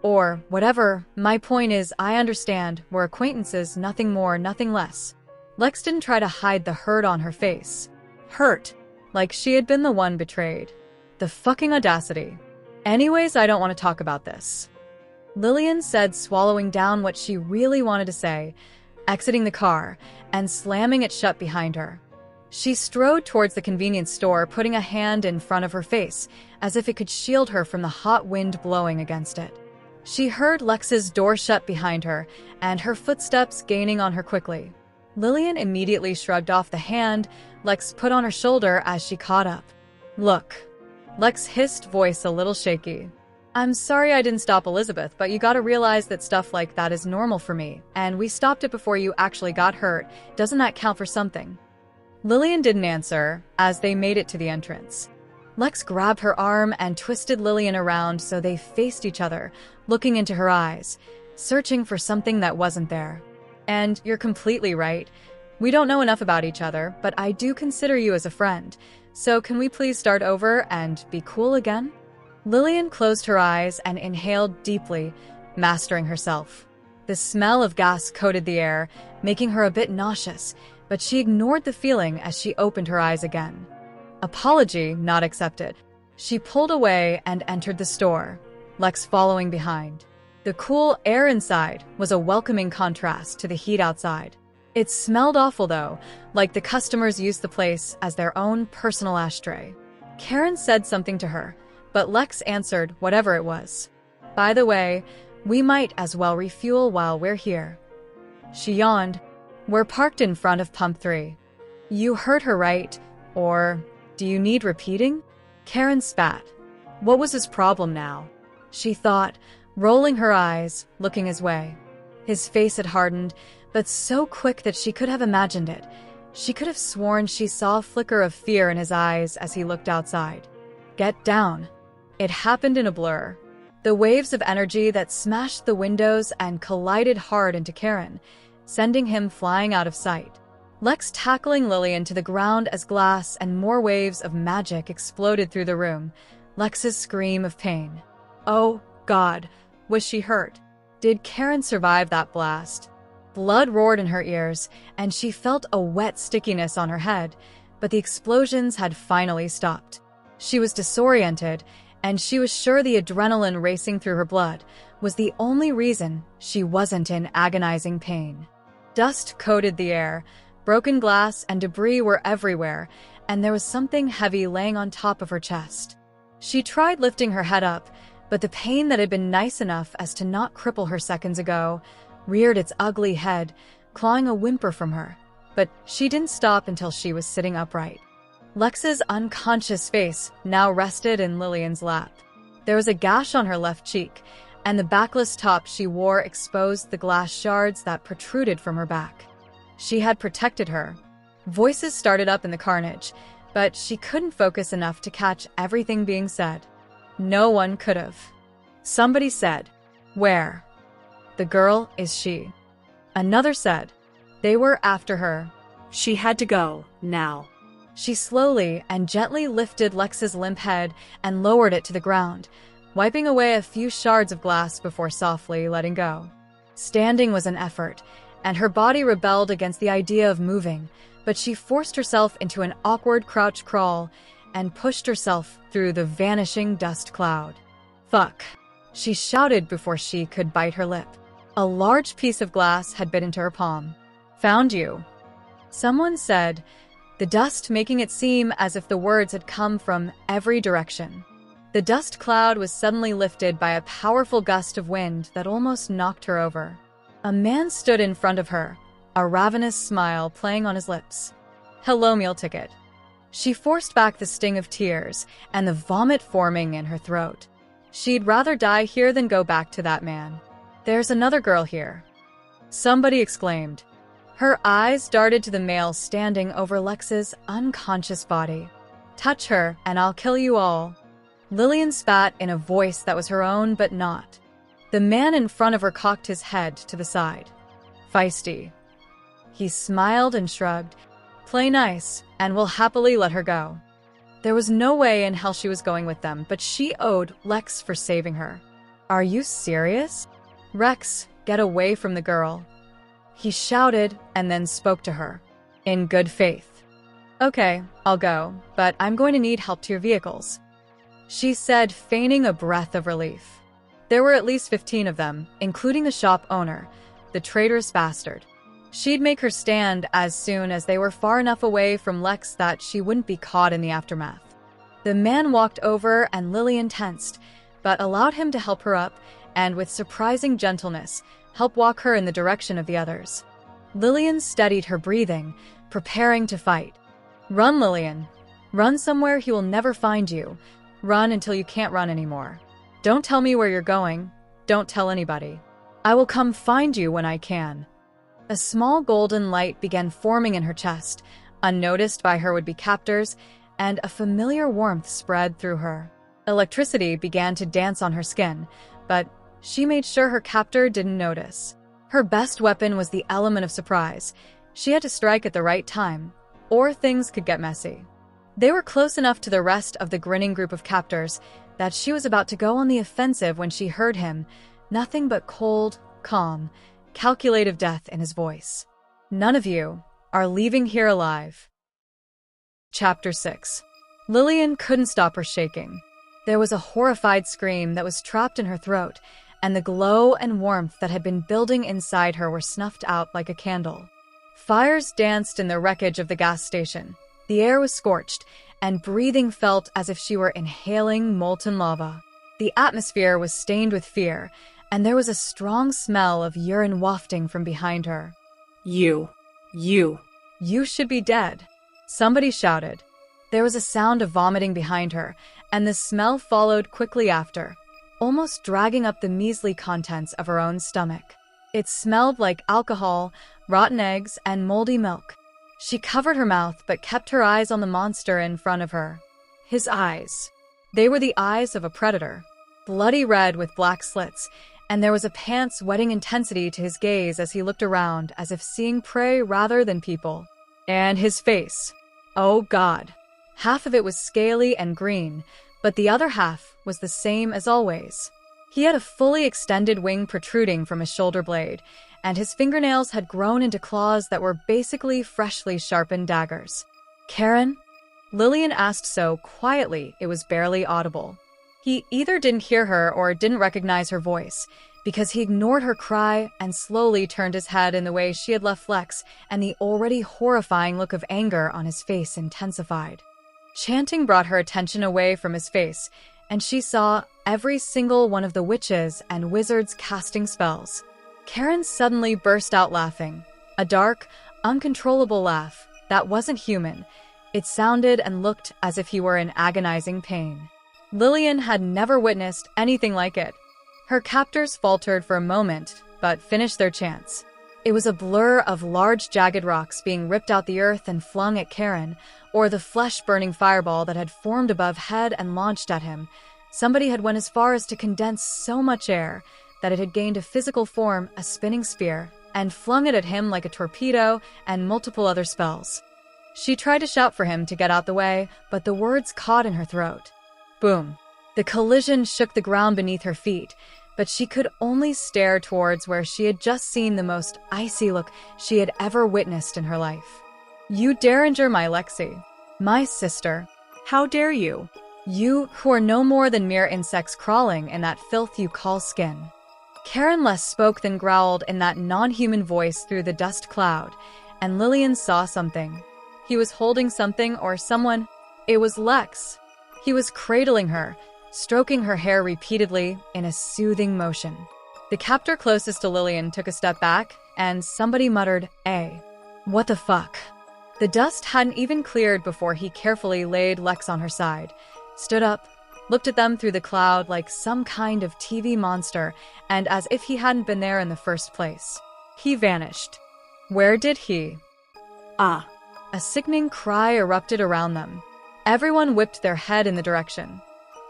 Or whatever. My point is, I understand. We're acquaintances, nothing more, nothing less. Lex didn't try to hide the hurt on her face. Hurt. Like she had been the one betrayed. The fucking audacity. Anyways, I don't want to talk about this, Lillian said, swallowing down what she really wanted to say, exiting the car and slamming it shut behind her. She strode towards the convenience store, putting a hand in front of her face, as if it could shield her from the hot wind blowing against it. She heard Lex's door shut behind her, and her footsteps gaining on her quickly. Lillian immediately shrugged off the hand Lex put on her shoulder as she caught up. Look. Lex hissed, voice a little shaky. I'm sorry I didn't stop Elizabeth, but you gotta realize that stuff like that is normal for me, and we stopped it before you actually got hurt. Doesn't that count for something? Lillian didn't answer, as they made it to the entrance. Lex grabbed her arm and twisted Lillian around so they faced each other, looking into her eyes, searching for something that wasn't there. And you're completely right. We don't know enough about each other, but I do consider you as a friend. So can we please start over and be cool again? Lillian closed her eyes and inhaled deeply, mastering herself. The smell of gas coated the air, making her a bit nauseous, but she ignored the feeling as she opened her eyes again. Apology not accepted. She pulled away and entered the store, Lex following behind. The cool air inside was a welcoming contrast to the heat outside. It smelled awful though, like the customers used the place as their own personal ashtray. Kaeron said something to her, but Lex answered whatever it was. By the way, we might as well refuel while we're here. She yawned. We're parked in front of Pump 3. You heard her right, or do you need repeating? Kaeron spat. What was his problem now? She thought, rolling her eyes, looking his way. His face had hardened, but so quick that she could have imagined it. She could have sworn she saw a flicker of fear in his eyes as he looked outside. Get down. It happened in a blur. The waves of energy that smashed the windows and collided hard into Kaeron, sending him flying out of sight. Lex tackling Lillian to the ground as glass and more waves of magic exploded through the room. Lex's scream of pain. Oh, God, was she hurt? Did Kaeron survive that blast? Blood roared in her ears, and she felt a wet stickiness on her head, but the explosions had finally stopped. She was disoriented, and she was sure the adrenaline racing through her blood was the only reason she wasn't in agonizing pain. Dust coated the air, broken glass and debris were everywhere, and there was something heavy laying on top of her chest. She tried lifting her head up, but the pain that had been nice enough as to not cripple her seconds ago reared its ugly head, clawing a whimper from her. But she didn't stop until she was sitting upright. Lex's unconscious face now rested in Lillian's lap. There was a gash on her left cheek, and the backless top she wore exposed the glass shards that protruded from her back. She had protected her. Voices started up in the carnage, but she couldn't focus enough to catch everything being said. No one could have. Somebody said, "Where?" "The girl, is she?" Another said, "They were after her."
She had to go, now.
She slowly and gently lifted Lex's limp head and lowered it to the ground, wiping away a few shards of glass before softly letting go. Standing was an effort, and her body rebelled against the idea of moving, but she forced herself into an awkward crouch crawl and pushed herself through the vanishing dust cloud. "Fuck," she shouted before she could bite her lip. A large piece of glass had bit into her palm. "Found you," someone said, the dust making it seem as if the words had come from every direction. The dust cloud was suddenly lifted by a powerful gust of wind that almost knocked her over. A man stood in front of her, a ravenous smile playing on his lips. "Hello, meal ticket." She forced back the sting of tears and the vomit forming in her throat. She'd rather die here than go back to that man. "There's another girl here," somebody exclaimed. Her eyes darted to the male standing over Lex's unconscious body. "Touch her, and I'll kill you all." Lillian spat in a voice that was her own but not. The man in front of her cocked his head to the side. "Feisty." He smiled and shrugged. "Play nice, and we'll happily let her go." There was no way in hell she was going with them, but she owed Lex for saving her. "Are you serious?" "Rex, get away from the girl," he shouted and then spoke to her. In good faith. "Okay, I'll go, but I'm going to need help to your vehicles," she said, feigning a breath of relief. There were at least 15 of them, including the shop owner, the traitorous bastard. She'd make her stand as soon as they were far enough away from Lex that she wouldn't be caught in the aftermath. The man walked over and Lillian tensed, but allowed him to help her up and, with surprising gentleness, help walk her in the direction of the others. Lillian steadied her breathing, preparing to fight. "Run, Lillian. Run somewhere he will never find you. Run until you can't run anymore. Don't tell me where you're going. Don't tell anybody. I will come find you when I can." A small golden light began forming in her chest, unnoticed by her would-be captors, and a familiar warmth spread through her. Electricity began to dance on her skin, but she made sure her captor didn't notice. Her best weapon was the element of surprise. She had to strike at the right time, or things could get messy. They were close enough to the rest of the grinning group of captors that she was about to go on the offensive when she heard him, nothing but cold, calm, calculative death in his voice. "None of you are leaving here alive." Chapter 6. Lillian couldn't stop her shaking. There was a horrified scream that was trapped in her throat, and the glow and warmth that had been building inside her were snuffed out like a candle. Fires danced in the wreckage of the gas station. The air was scorched, and breathing felt as if she were inhaling molten lava. The atmosphere was stained with fear, and there was a strong smell of urine wafting from behind her.
You
should be dead," somebody shouted. There was a sound of vomiting behind her, and the smell followed quickly after, almost dragging up the measly contents of her own stomach. It smelled like alcohol, rotten eggs, and moldy milk. She covered her mouth but kept her eyes on the monster in front of her. His eyes. They were the eyes of a predator, bloody red with black slits, and there was a pants-wetting intensity to his gaze as he looked around as if seeing prey rather than people. And his face. Oh God. Half of it was scaly and green, but the other half was the same as always. He had a fully extended wing protruding from his shoulder blade, and his fingernails had grown into claws that were basically freshly sharpened daggers. "Kaeron?" Lillian asked so quietly it was barely audible. He either didn't hear her or didn't recognize her voice, because he ignored her cry and slowly turned his head in the way she had left flecks, and the already horrifying look of anger on his face intensified. Chanting brought her attention away from his face, and she saw every single one of the witches and wizards casting spells. Kaeron suddenly burst out laughing, a dark, uncontrollable laugh that wasn't human. It sounded and looked as if he were in agonizing pain. Lillian had never witnessed anything like it. Her captors faltered for a moment, but finished their chants. It was a blur of large jagged rocks being ripped out the earth and flung at Kaeron, or the flesh-burning fireball that had formed above head and launched at him. Somebody had went as far as to condense so much air that it had gained a physical form, a spinning spear, and flung it at him like a torpedo and multiple other spells. She tried to shout for him to get out the way, but the words caught in her throat. Boom. The collision shook the ground beneath her feet, but she could only stare towards where she had just seen the most icy look she had ever witnessed in her life. "You dare injure my Lexi, my sister.
How dare you?
You who are no more than mere insects crawling in that filth you call skin." Kaeron less spoke than growled in that non-human voice through the dust cloud, and Lillian saw something. He was holding something or someone. It was Lex. He was cradling her, stroking her hair repeatedly in a soothing motion. The captor closest to Lillian took a step back, and somebody muttered, What the fuck?" The dust hadn't even cleared before he carefully laid Lex on her side, stood up, looked at them through the cloud like some kind of TV monster, and as if he hadn't been there in the first place. He vanished. Where did he?
Ah.
A sickening cry erupted around them. Everyone whipped their head in the direction.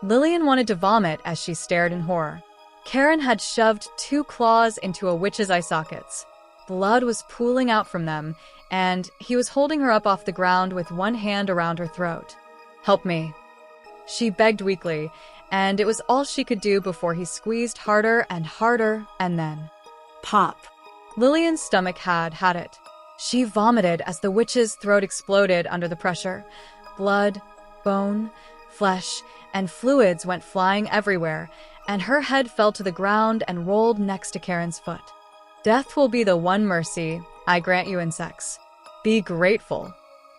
Lillian wanted to vomit as she stared in horror. Kaeron had shoved 2 claws into a witch's eye sockets. Blood was pooling out from them, and he was holding her up off the ground with one hand around her throat. "Help me." She begged weakly, and it was all she could do before he squeezed harder, and then...
Pop.
Lillian's stomach had it. She vomited as the witch's throat exploded under the pressure. Blood, bone, flesh, and fluids went flying everywhere, and her head fell to the ground and rolled next to Karen's foot. "Death will be the one mercy I grant you, insects. Be grateful,"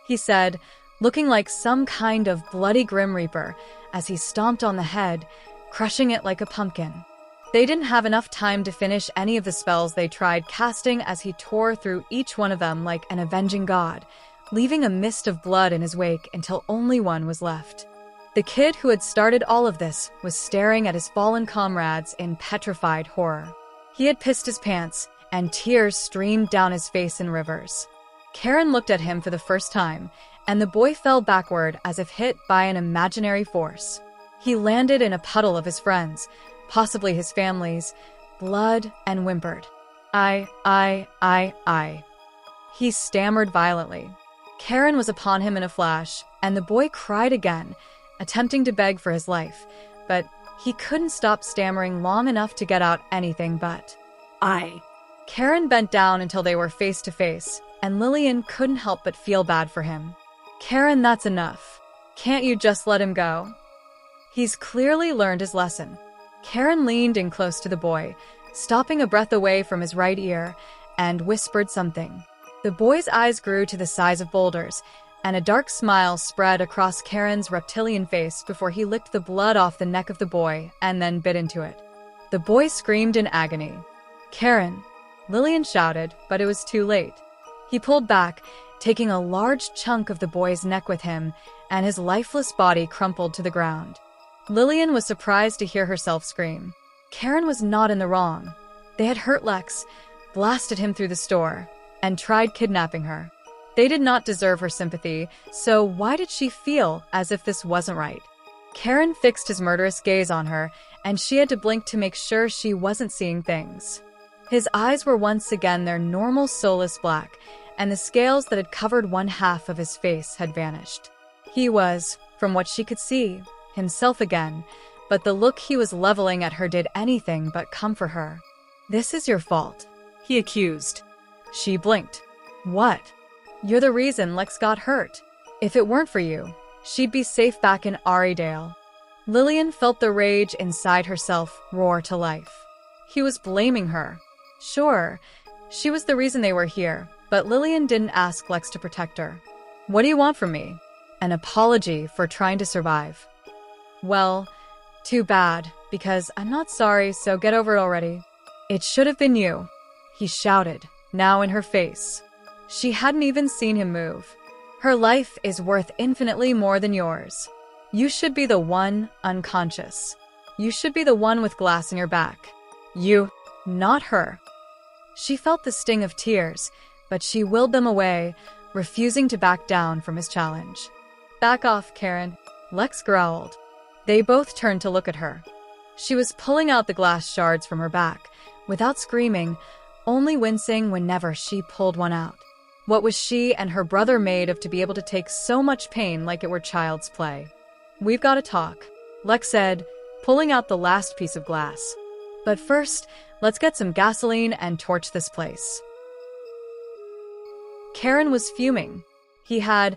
he said, looking like some kind of bloody Grim Reaper as he stomped on the head, crushing it like a pumpkin. They didn't have enough time to finish any of the spells they tried casting as he tore through each one of them like an avenging god, leaving a mist of blood in his wake until only one was left. The kid who had started all of this was staring at his fallen comrades in petrified horror. He had pissed his pants, and tears streamed down his face in rivers. Kaeron looked at him for the first time, and the boy fell backward as if hit by an imaginary force. He landed in a puddle of his friends, possibly his family's, blood, and whimpered. I. He stammered violently. Kaeron was upon him in a flash, and the boy cried again, attempting to beg for his life, but he couldn't stop stammering long enough to get out anything but,
I.
Kaeron bent down until they were face to face, and Lillian couldn't help but feel bad for him. "Kaeron, that's enough. Can't you just let him go?" He's clearly learned his lesson. Kaeron leaned in close to the boy, stopping a breath away from his right ear, and whispered something. The boy's eyes grew to the size of boulders, and a dark smile spread across Karen's reptilian face before he licked the blood off the neck of the boy and then bit into it. The boy screamed in agony. "Kaeron!" Lillian shouted, but it was too late. He pulled back, taking a large chunk of the boy's neck with him, and his lifeless body crumpled to the ground. Lillian was surprised to hear herself scream. Kaeron was not in the wrong. They had hurt Lex, blasted him through the store, and tried kidnapping her. They did not deserve her sympathy, so why did she feel as if this wasn't right? Kaeron fixed his murderous gaze on her, and she had to blink to make sure she wasn't seeing things. His eyes were once again their normal soulless black, and the scales that had covered one half of his face had vanished. He was, from what she could see, himself again, but the look he was leveling at her did anything but comfort her. "This is your fault,"
he accused.
She blinked. "What?" "You're the reason Lex got hurt. If it weren't for you, she'd be safe back in Arrydale." Lillian felt the rage inside herself roar to life. He was blaming her. Sure, she was the reason they were here, but Lillian didn't ask Lex to protect her. "What do you want from me?" "An apology for trying to survive." "Well, too bad, because I'm not sorry, so get over it already." "It should have been you," he shouted, now in her face. She hadn't even seen him move. "Her life is worth infinitely more than yours. You should be the one unconscious. You should be the one with glass in your back. You, not her." She felt the sting of tears, but she willed them away, refusing to back down from his challenge. "Back off, Kaeron," Lex growled. They both turned to look at her. She was pulling out the glass shards from her back, without screaming, only wincing whenever she pulled one out. What was she and her brother made of to be able to take so much pain like it were child's play? "We've got to talk," Lex said, pulling out the last piece of glass. "But first, let's get some gasoline and torch this place." Kaeron was fuming. He had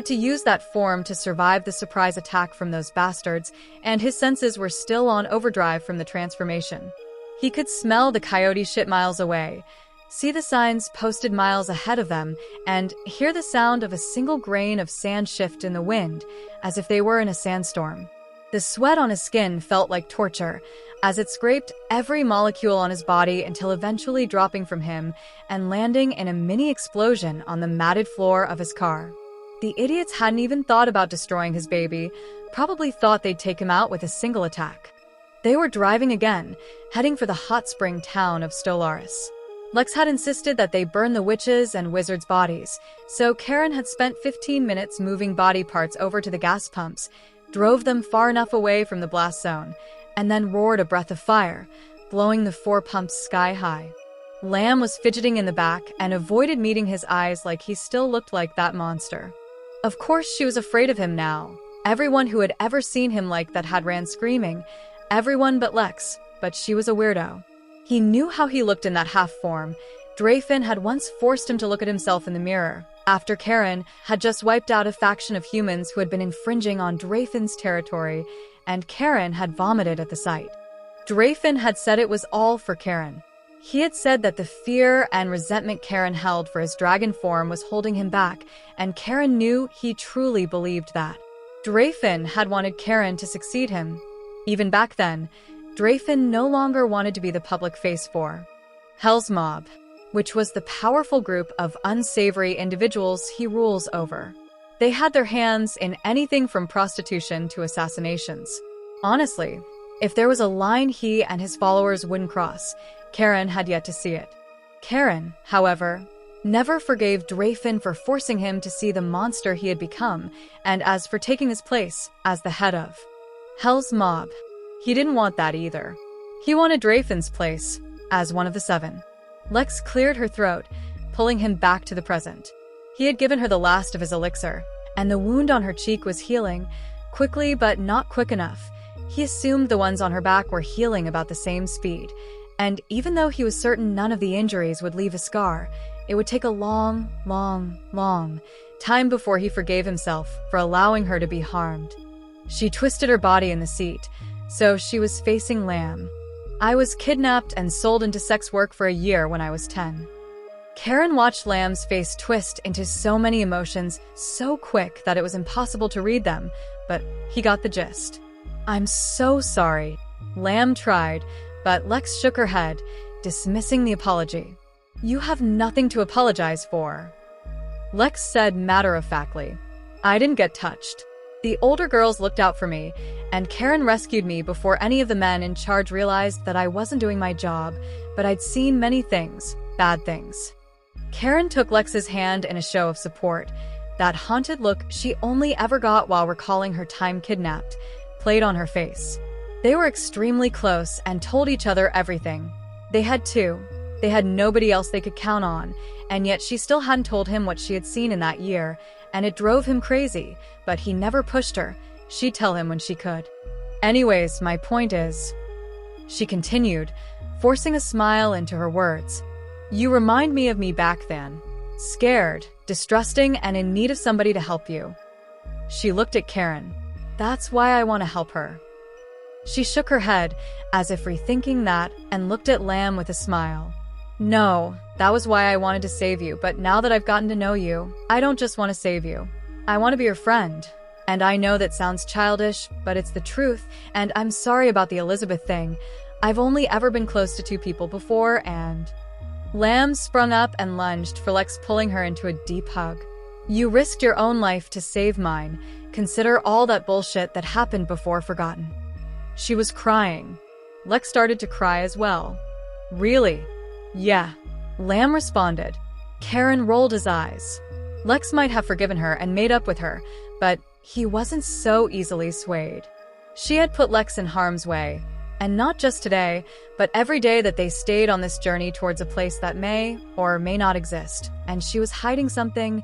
to use that form to survive the surprise attack from those bastards, and his senses were still on overdrive from the transformation. He could smell the coyote shit miles away, see the signs posted miles ahead of them, and hear the sound of a single grain of sand shift in the wind, as if they were in a sandstorm. The sweat on his skin felt like torture, as it scraped every molecule on his body until eventually dropping from him and landing in a mini explosion on the matted floor of his car. The idiots hadn't even thought about destroying his baby, probably thought they'd take him out with a single attack. They were driving again, heading for the hot spring town of Stolaris. Lex had insisted that they burn the witches' and wizards' bodies, so Kaeron had spent 15 minutes moving body parts over to the gas pumps, drove them far enough away from the blast zone, and then roared a breath of fire, blowing the 4 pumps sky high. Lamb was fidgeting in the back and avoided meeting his eyes like he still looked like that monster. Of course she was afraid of him now. Everyone who had ever seen him like that had ran screaming, everyone but Lex, but she was a weirdo. He knew how he looked in that half-form. Drayfin had once forced him to look at himself in the mirror, after Kaeron had just wiped out a faction of humans who had been infringing on Drayfin's territory, and Kaeron had vomited at the sight. Drayfin had said it was all for Kaeron. He had said that the fear and resentment Kaeron held for his dragon form was holding him back, and Kaeron knew he truly believed that. Drayfin had wanted Kaeron to succeed him. Even back then, Drayfin no longer wanted to be the public face for Hell's Mob, which was the powerful group of unsavory individuals he rules over. They had their hands in anything from prostitution to assassinations. Honestly, if there was a line he and his followers wouldn't cross, Kaeron had yet to see it. Kaeron, however, never forgave Drayfin for forcing him to see the monster he had become, and as for taking his place as the head of Hell's Mob, he didn't want that either. He wanted Drayfin's place as one of the 7. Lex cleared her throat, pulling him back to the present. He had given her the last of his elixir, and the wound on her cheek was healing, quickly but not quick enough. He assumed the ones on her back were healing about the same speed, and even though he was certain none of the injuries would leave a scar, it would take a long time before he forgave himself for allowing her to be harmed. She twisted her body in the seat, so she was facing Lamb. "I was kidnapped and sold into sex work for a year when I was 10. Kaeron watched Lamb's face twist into so many emotions so quick that it was impossible to read them, but he got the gist. "I'm so sorry," Lamb tried, but Lex shook her head, dismissing the apology. "You have nothing to apologize for," Lex said matter-of-factly. "I didn't get touched. The older girls looked out for me, and Kaeron rescued me before any of the men in charge realized that I wasn't doing my job, but I'd seen many things, bad things." Kaeron took Lex's hand in a show of support. That haunted look she only ever got while recalling her time kidnapped played on her face. They were extremely close and told each other everything. They had two. They had nobody else they could count on, and yet she still hadn't told him what she had seen in that year, and it drove him crazy, but he never pushed her. She'd tell him when she could. Anyways, my point is, she continued, forcing a smile into her words, you remind me of me back then. Scared, distrusting, and in need of somebody to help you. She looked at Kaeron. That's why I want to help her. She shook her head, as if rethinking that, and looked at Lamb with a smile. No, that was why I wanted to save you, but now that I've gotten to know you, I don't just want to save you. I want to be your friend. And I know that sounds childish, but it's the truth, and I'm sorry about the Elizabeth thing. I've only ever been close to two people before, and... Lamb sprung up and lunged for Lex, pulling her into a deep hug. You risked your own life to save mine. Consider all that bullshit that happened before forgotten. She was crying. Lex started to cry as well. Really? Yeah. Lamb responded. Kaeron rolled his eyes. Lex might have forgiven her and made up with her, but he wasn't so easily swayed. She had put Lex in harm's way, and not just today, but every day that they stayed on this journey towards a place that may or may not exist, and she was hiding something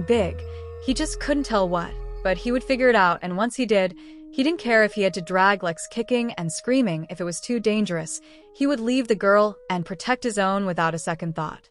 big. He just couldn't tell what, but he would figure it out, and once he did, he didn't care if he had to drag Lex kicking and screaming if it was too dangerous. He would leave the girl and protect his own without a second thought.